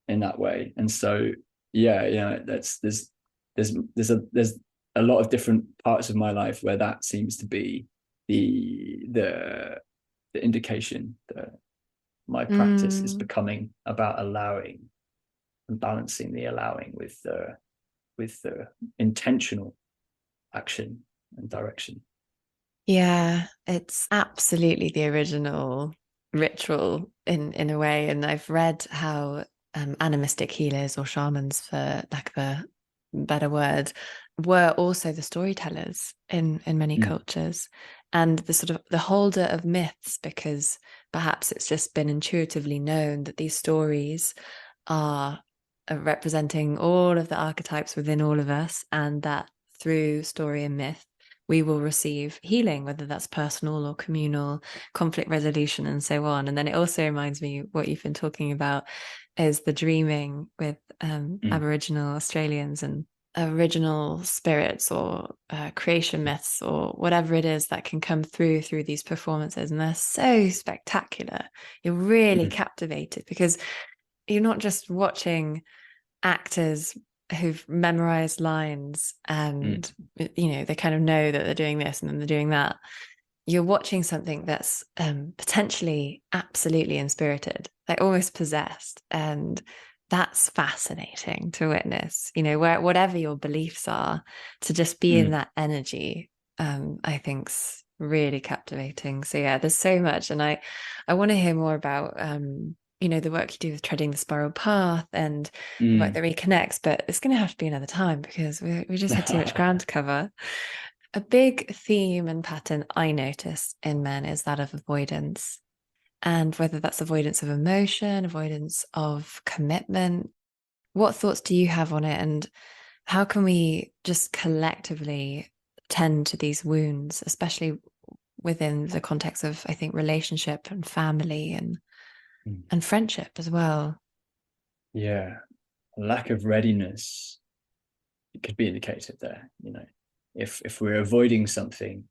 that way. And so That's there's a lot of different parts of my life where that seems to be the indication that my practice is becoming about allowing and balancing the allowing with the intentional action and direction. Yeah, it's absolutely the original ritual in a way. And I've read how animistic healers or shamans, for lack of a better word, were also the storytellers in many cultures, and the sort of the holder of myths, because perhaps it's just been intuitively known that these stories are representing all of the archetypes within all of us, and that through story and myth we will receive healing, whether that's personal or communal, conflict resolution, and so on. And then it also reminds me, what you've been talking about is the dreaming with Aboriginal Australians and original spirits, or creation myths, or whatever it is that can come through these performances. And they're so spectacular. You're really captivated, because you're not just watching actors who've memorized lines and they kind of know that they're doing this and then they're doing that. You're watching something that's potentially absolutely inspirited, like almost possessed, and that's fascinating to witness. Where whatever your beliefs are, to just be in that energy, I think's really captivating. So yeah, there's so much, and I want to hear more about the work you do with treading the spiral path and the work that reconnects, but it's going to have to be another time, because we just had too much ground to cover. A big theme and pattern I notice in men is that of avoidance, and whether that's avoidance of emotion, avoidance of commitment. What thoughts do you have on it, and how can we just collectively tend to these wounds, especially within the context of, I think, relationship and family and friendship as well? Yeah, lack of readiness, it could be indicated there. If we're avoiding something,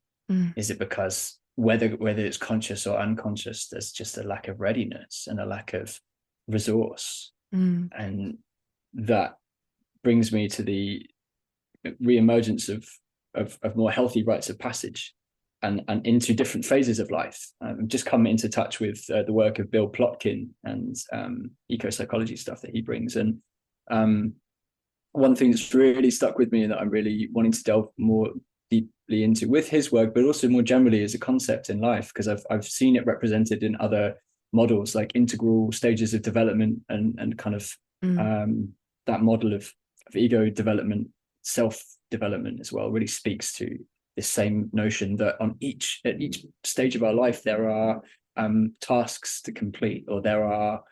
is it because whether it's conscious or unconscious, there's just a lack of readiness and a lack of resource? And that brings me to the re-emergence of more healthy rites of passage and into different phases of life. I've just come into touch with the work of Bill Plotkin and eco-psychology stuff that he brings. And one thing that's really stuck with me and that I'm really wanting to delve more deeply into with his work, but also more generally as a concept in life, because I've seen it represented in other models, like integral stages of development and kind of that model of ego development, self-development as well, really speaks to this same notion that at each stage of our life there are tasks to complete, or there are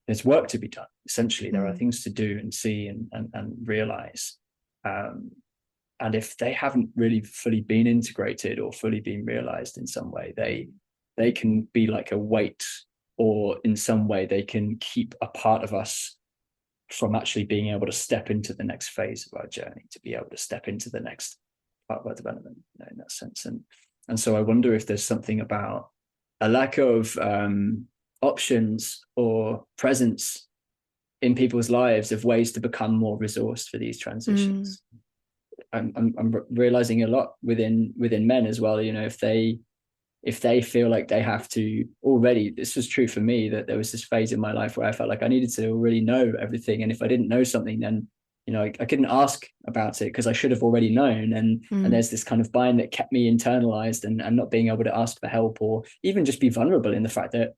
there's work to be done. Essentially, there are things to do and see and realize. And if they haven't really fully been integrated or fully been realized in some way, they can be like a weight, or in some way they can keep a part of us from actually being able to step into the next phase of our journey, to be able to step into the next part of our development, in that sense. And so I wonder if there's something about a lack of options or presence in people's lives of ways to become more resourced for these transitions. I'm realizing a lot within men as well. If they feel like they have to already, this was true for me, that there was this phase in my life where I felt like I needed to already know everything. And if I didn't know something, then, I couldn't ask about it because I should have already known. And there's this kind of bind that kept me internalized and not being able to ask for help, or even just be vulnerable in the fact that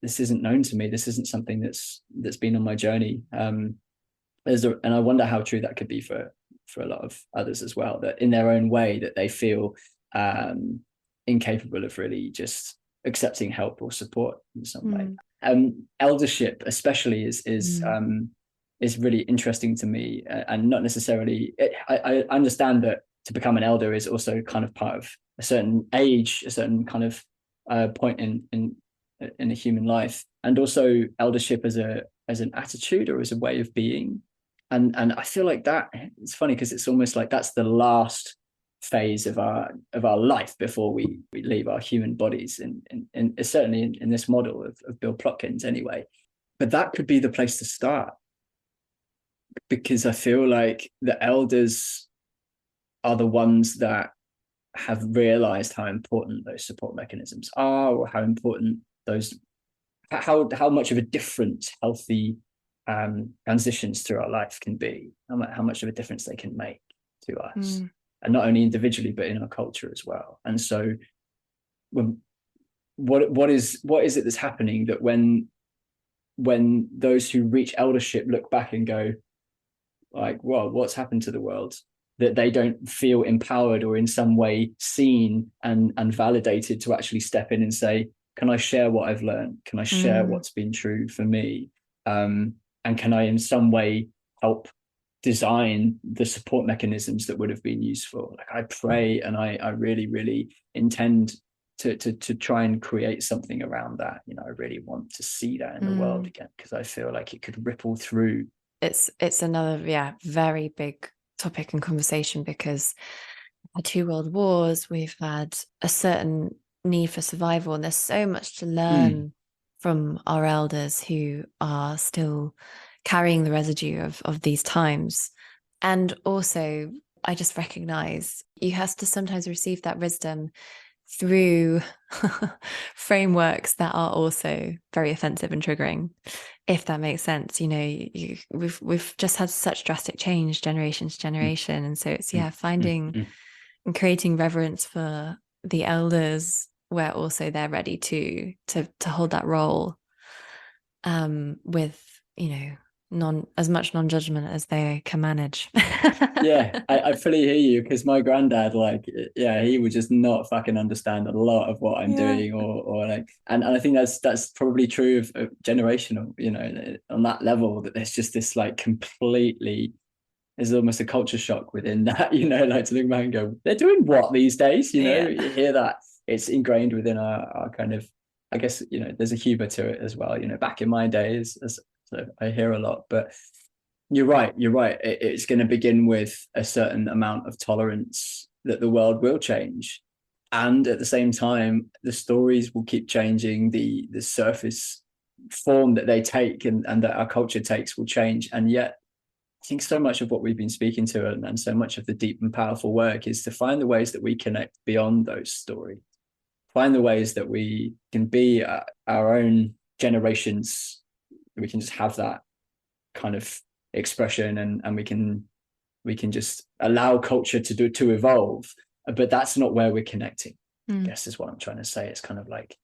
this isn't known to me. This isn't something that's been on my journey. And I wonder how true that could be for a lot of others as well, that in their own way that they feel incapable of really just accepting help or support in some way. Eldership especially is really interesting to me, and not necessarily, I understand that to become an elder is also kind of part of a certain age, a certain kind of point in a human life, and also eldership as an attitude or as a way of being. And I feel like that, it's funny because it's almost like that's the last phase of our life before we leave our human bodies, and certainly in this model of Bill Plotkin's anyway. But that could be the place to start, because I feel like the elders are the ones that have realized how important those support mechanisms are, or how important those, how much of a difference healthy transitions through our life can be, how much of a difference they can make to us, and not only individually but in our culture as well. And so when what is it that's happening, that when those who reach eldership look back and go like, well, what's happened to the world, that they don't feel empowered or in some way seen and validated to actually step in and say, can I share what I've learned? Can I share what's been true for me? And can I in some way help design the support mechanisms that would have been useful? Like, I pray and I really, really intend to try and create something around that. You know, I really want to see that in the world again, because I feel like it could ripple through. It's another, very big topic and conversation, because we've had 2 world wars, we've had a certain need for survival, and there's so much to learn from our elders who are still carrying the residue of these times. And also, I just recognize you have to sometimes receive that wisdom through frameworks that are also very offensive and triggering, if that makes sense. You know, we've just had such drastic change generation to generation, and so it's finding and creating reverence for the elders, where also they're ready to hold that role, with, you know, as much non-judgment as they can manage. I fully hear you, because my granddad, like, he would just not fucking understand a lot of what I'm doing, or like, and I think that's probably true of generational, you know, on that level, that there's just this like completely, there's almost a culture shock within that, you know, like to look back and go, they're doing what these days, you know. You hear that, it's ingrained within our kind of, I guess, you know, there's a humor to it as well, you know, back in my days, so I hear a lot. But you're right. It's going to begin with a certain amount of tolerance that the world will change. And at the same time, the stories will keep changing. The surface form that they take and that our culture takes will change. And yet, I think so much of what we've been speaking to, and so much of the deep and powerful work, is to find the ways that we connect beyond those stories. Find the ways that we can be our own generations. We can just have that kind of expression, and we can just allow culture to evolve. But that's not where we're connecting, I guess is what I'm trying to say. It's kind of like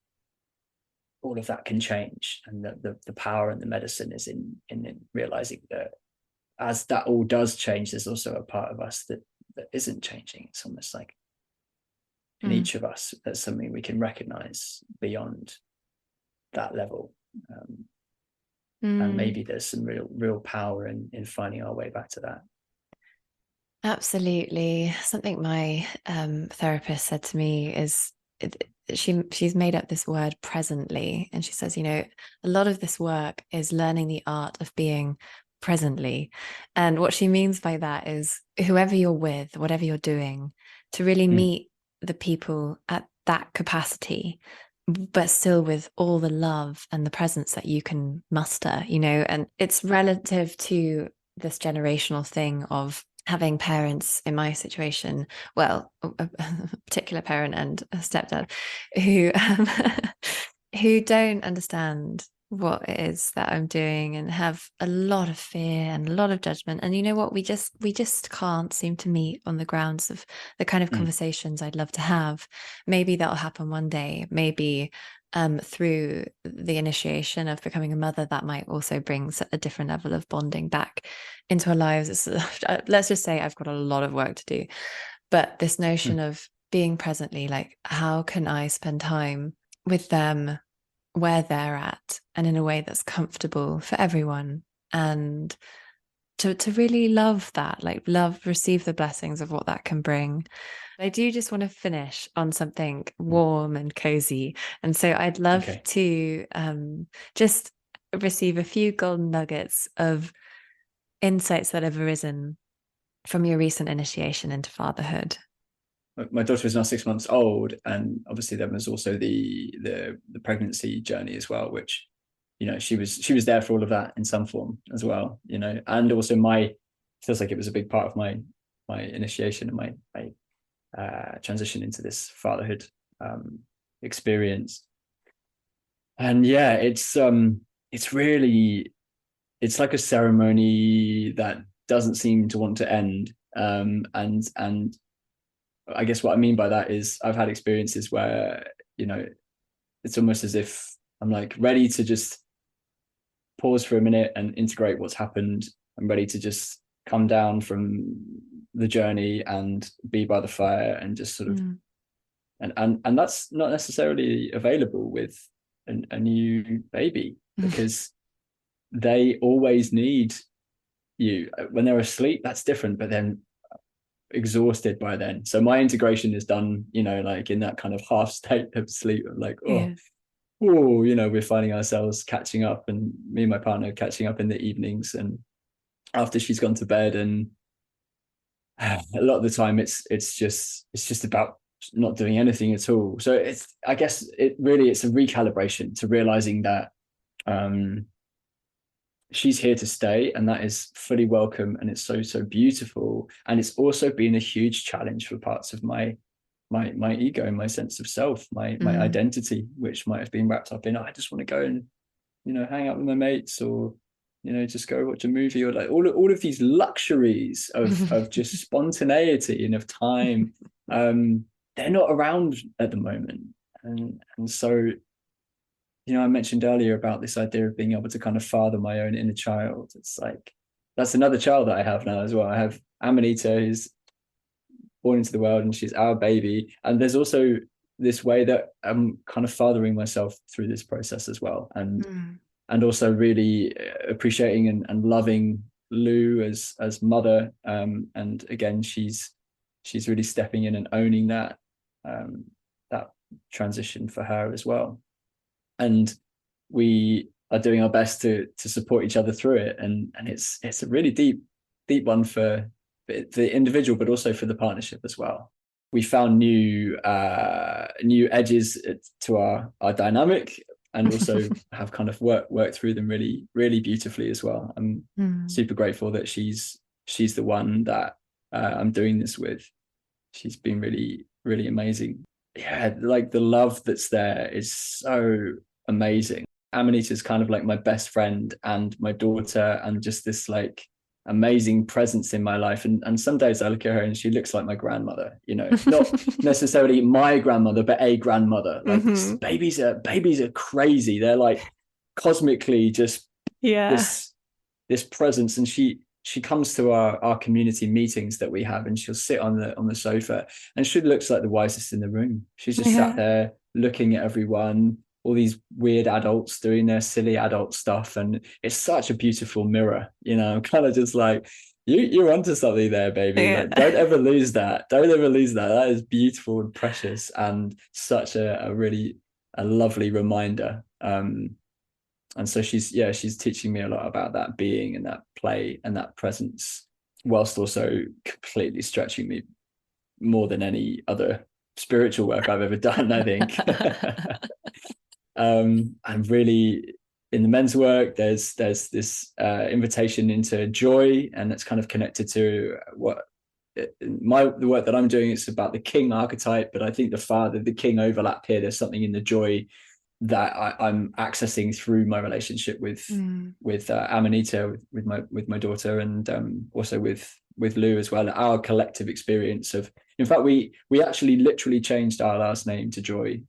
all of that can change, and the power and the medicine is in realizing that as that all does change, there's also a part of us that isn't changing. It's almost like in each of us, there's something we can recognize beyond that level. And maybe there's some real power in finding our way back to that. Absolutely. Something my therapist said to me is, she's made up this word presently, and she says, you know, a lot of this work is learning the art of being presently. And what she means by that is, whoever you're with, whatever you're doing, to really meet the people at that capacity, but still with all the love and the presence that you can muster, you know. And it's relative to this generational thing of having parents, in my situation, well, a particular parent and a stepdad, who don't understand what it is that I'm doing, and have a lot of fear and a lot of judgment. And you know what, we just can't seem to meet on the grounds of the kind of conversations I'd love to have. Maybe that'll happen one day. Maybe through the initiation of becoming a mother, that might also bring a different level of bonding back into our lives. Let's just say I've got a lot of work to do, but this notion of being presently, like, how can I spend time with them where they're at, and in a way that's comfortable for everyone, and to really love that, like receive the blessings of what that can bring. I do just want to finish on something warm and cozy, and so I'd love to just receive a few golden nuggets of insights that have arisen from your recent initiation into fatherhood. My daughter is now 6 months old, and obviously there was also the pregnancy journey as well, which she was there for all of that in some form as well, and also feels like it was a big part of my initiation and my transition into this fatherhood experience. And yeah, it's really, it's like a ceremony that doesn't seem to want to end. And I guess what I mean by that is I've had experiences where, it's almost as if I'm like ready to just pause for a minute and integrate what's happened. I'm ready to just come down from the journey and be by the fire and just sort of, and that's not necessarily available with a new baby, because they always need you. When they're asleep, that's different, but then exhausted by then. So my integration is done, like in that kind of half state of sleep, of like, we're finding ourselves catching up, and me and my partner catching up in the evenings and after she's gone to bed. And a lot of the time it's just about not doing anything at all. So I guess it's a recalibration to realizing that she's here to stay, and that is fully welcome, and it's so beautiful. And it's also been a huge challenge for parts of my ego and my sense of self, my identity, which might have been wrapped up in, I just want to go and hang out with my mates, or just go watch a movie, or like all of these luxuries of just spontaneity and of time. They're not around at the moment. And so I mentioned earlier about this idea of being able to kind of father my own inner child. It's like, that's another child that I have now as well. I have Amanita, who's born into the world, and she's our baby. And there's also this way that I'm kind of fathering myself through this process as well. And also really appreciating and loving Lou as mother. And again, she's really stepping in and owning that transition for her as well. And we are doing our best to support each other through it. And it's a really deep one for the individual, but also for the partnership as well. We found new edges to our dynamic, and also have kind of worked through them really, really beautifully as well. I'm super grateful that she's the one that I'm doing this with. She's been really, really amazing. Yeah, like the love that's there is so amazing. Amanita's kind of like my best friend and my daughter, and just this like amazing presence in my life. And some days I look at her and she looks like my grandmother, not necessarily my grandmother, but a grandmother. Like babies are crazy. They're like cosmically just this presence. And she comes to our community meetings that we have, and she'll sit on the sofa, and she looks like the wisest in the room. She's just sat there looking at everyone, all these weird adults doing their silly adult stuff, and it's such a beautiful mirror. I'm kind of just like, you're onto something there, baby. Like, don't ever lose that. That is beautiful and precious, and such a really lovely reminder. And so she's teaching me a lot about that being and that play and that presence, whilst also completely stretching me more than any other spiritual work I've ever done, I think. And really, in the men's work, there's this invitation into joy, and it's kind of connected to the work that I'm doing. It's about the king archetype, but I think the king overlap here. There's something in the joy that I'm accessing through my relationship with Amanita, with my daughter, and also with Lou as well. Our collective experience of, in fact, we actually literally changed our last name to Joy,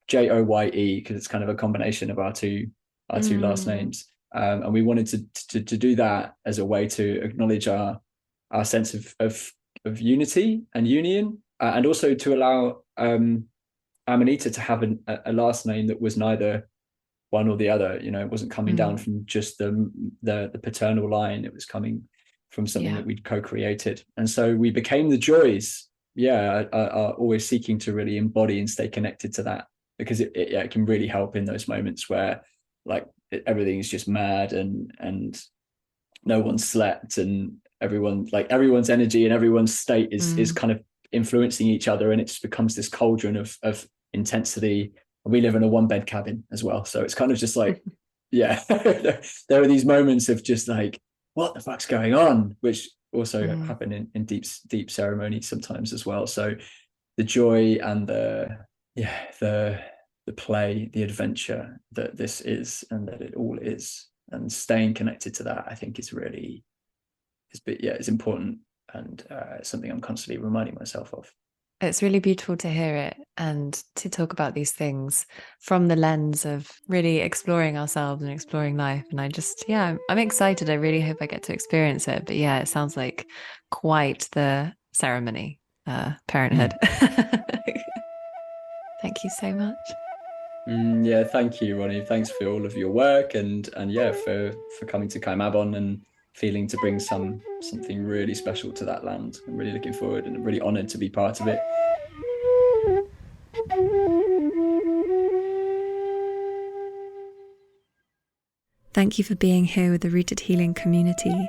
Joye, because it's kind of a combination of our two last names, and we wanted to do that as a way to acknowledge our sense of unity and union, and also to allow Amanita to have a last name that was neither one or the other. It wasn't coming down from just the paternal line. It was coming from something that we'd co-created. And so we became the Joys. Are always seeking to really embody and stay connected to that, because it can really help in those moments where like everything's just mad and no one's slept, and everyone's energy and everyone's state is kind of influencing each other, and it just becomes this cauldron of intensity we live in a 1-bed cabin as well. So it's kind of just like, yeah, there are these moments of just like, what the fuck's going on? Which also happen in deep ceremony sometimes as well. So the joy and the play, the adventure that this is and that it all is, and staying connected to that, I think is really, it's important, and something I'm constantly reminding myself of. It's really beautiful to hear it and to talk about these things from the lens of really exploring ourselves and exploring life. And I'm excited. I really hope I get to experience it. But yeah, it sounds like quite the ceremony, parenthood. Thank you so much. Yeah, thank you, Ronnie. Thanks for all of your work, and yeah, for coming to Cae Mabon and feeling to bring something really special to that land. I'm really looking forward and really honoured to be part of it. Thank you for being here with the Rooted Healing community.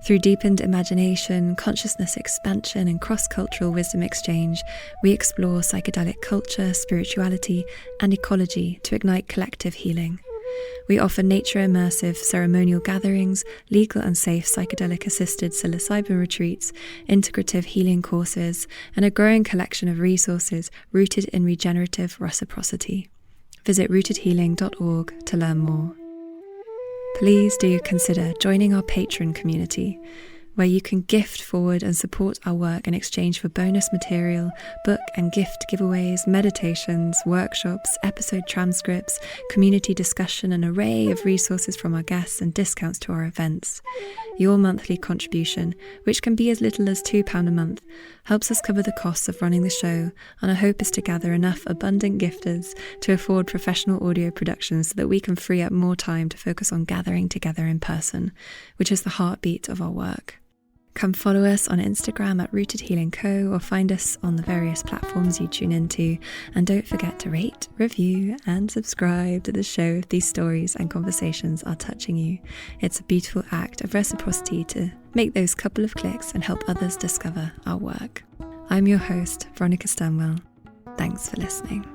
Through deepened imagination, consciousness expansion, and cross-cultural wisdom exchange, we explore psychedelic culture, spirituality, and ecology to ignite collective healing. We offer nature-immersive ceremonial gatherings, legal and safe psychedelic-assisted psilocybin retreats, integrative healing courses, and a growing collection of resources rooted in regenerative reciprocity. Visit rootedhealing.org to learn more. Please do consider joining our Patreon community, where you can gift forward and support our work in exchange for bonus material, book and gift giveaways, meditations, workshops, episode transcripts, community discussion, an array of resources from our guests, and discounts to our events. Your monthly contribution, which can be as little as £2 a month, helps us cover the costs of running the show, and our hope is to gather enough abundant gifters to afford professional audio productions so that we can free up more time to focus on gathering together in person, which is the heartbeat of our work. Come follow us on Instagram at Rooted Healing Co, or find us on the various platforms you tune into. And don't forget to rate, review, and subscribe to the show if these stories and conversations are touching you. It's a beautiful act of reciprocity to make those couple of clicks and help others discover our work. I'm your host, Veronica Stanwell. Thanks for listening.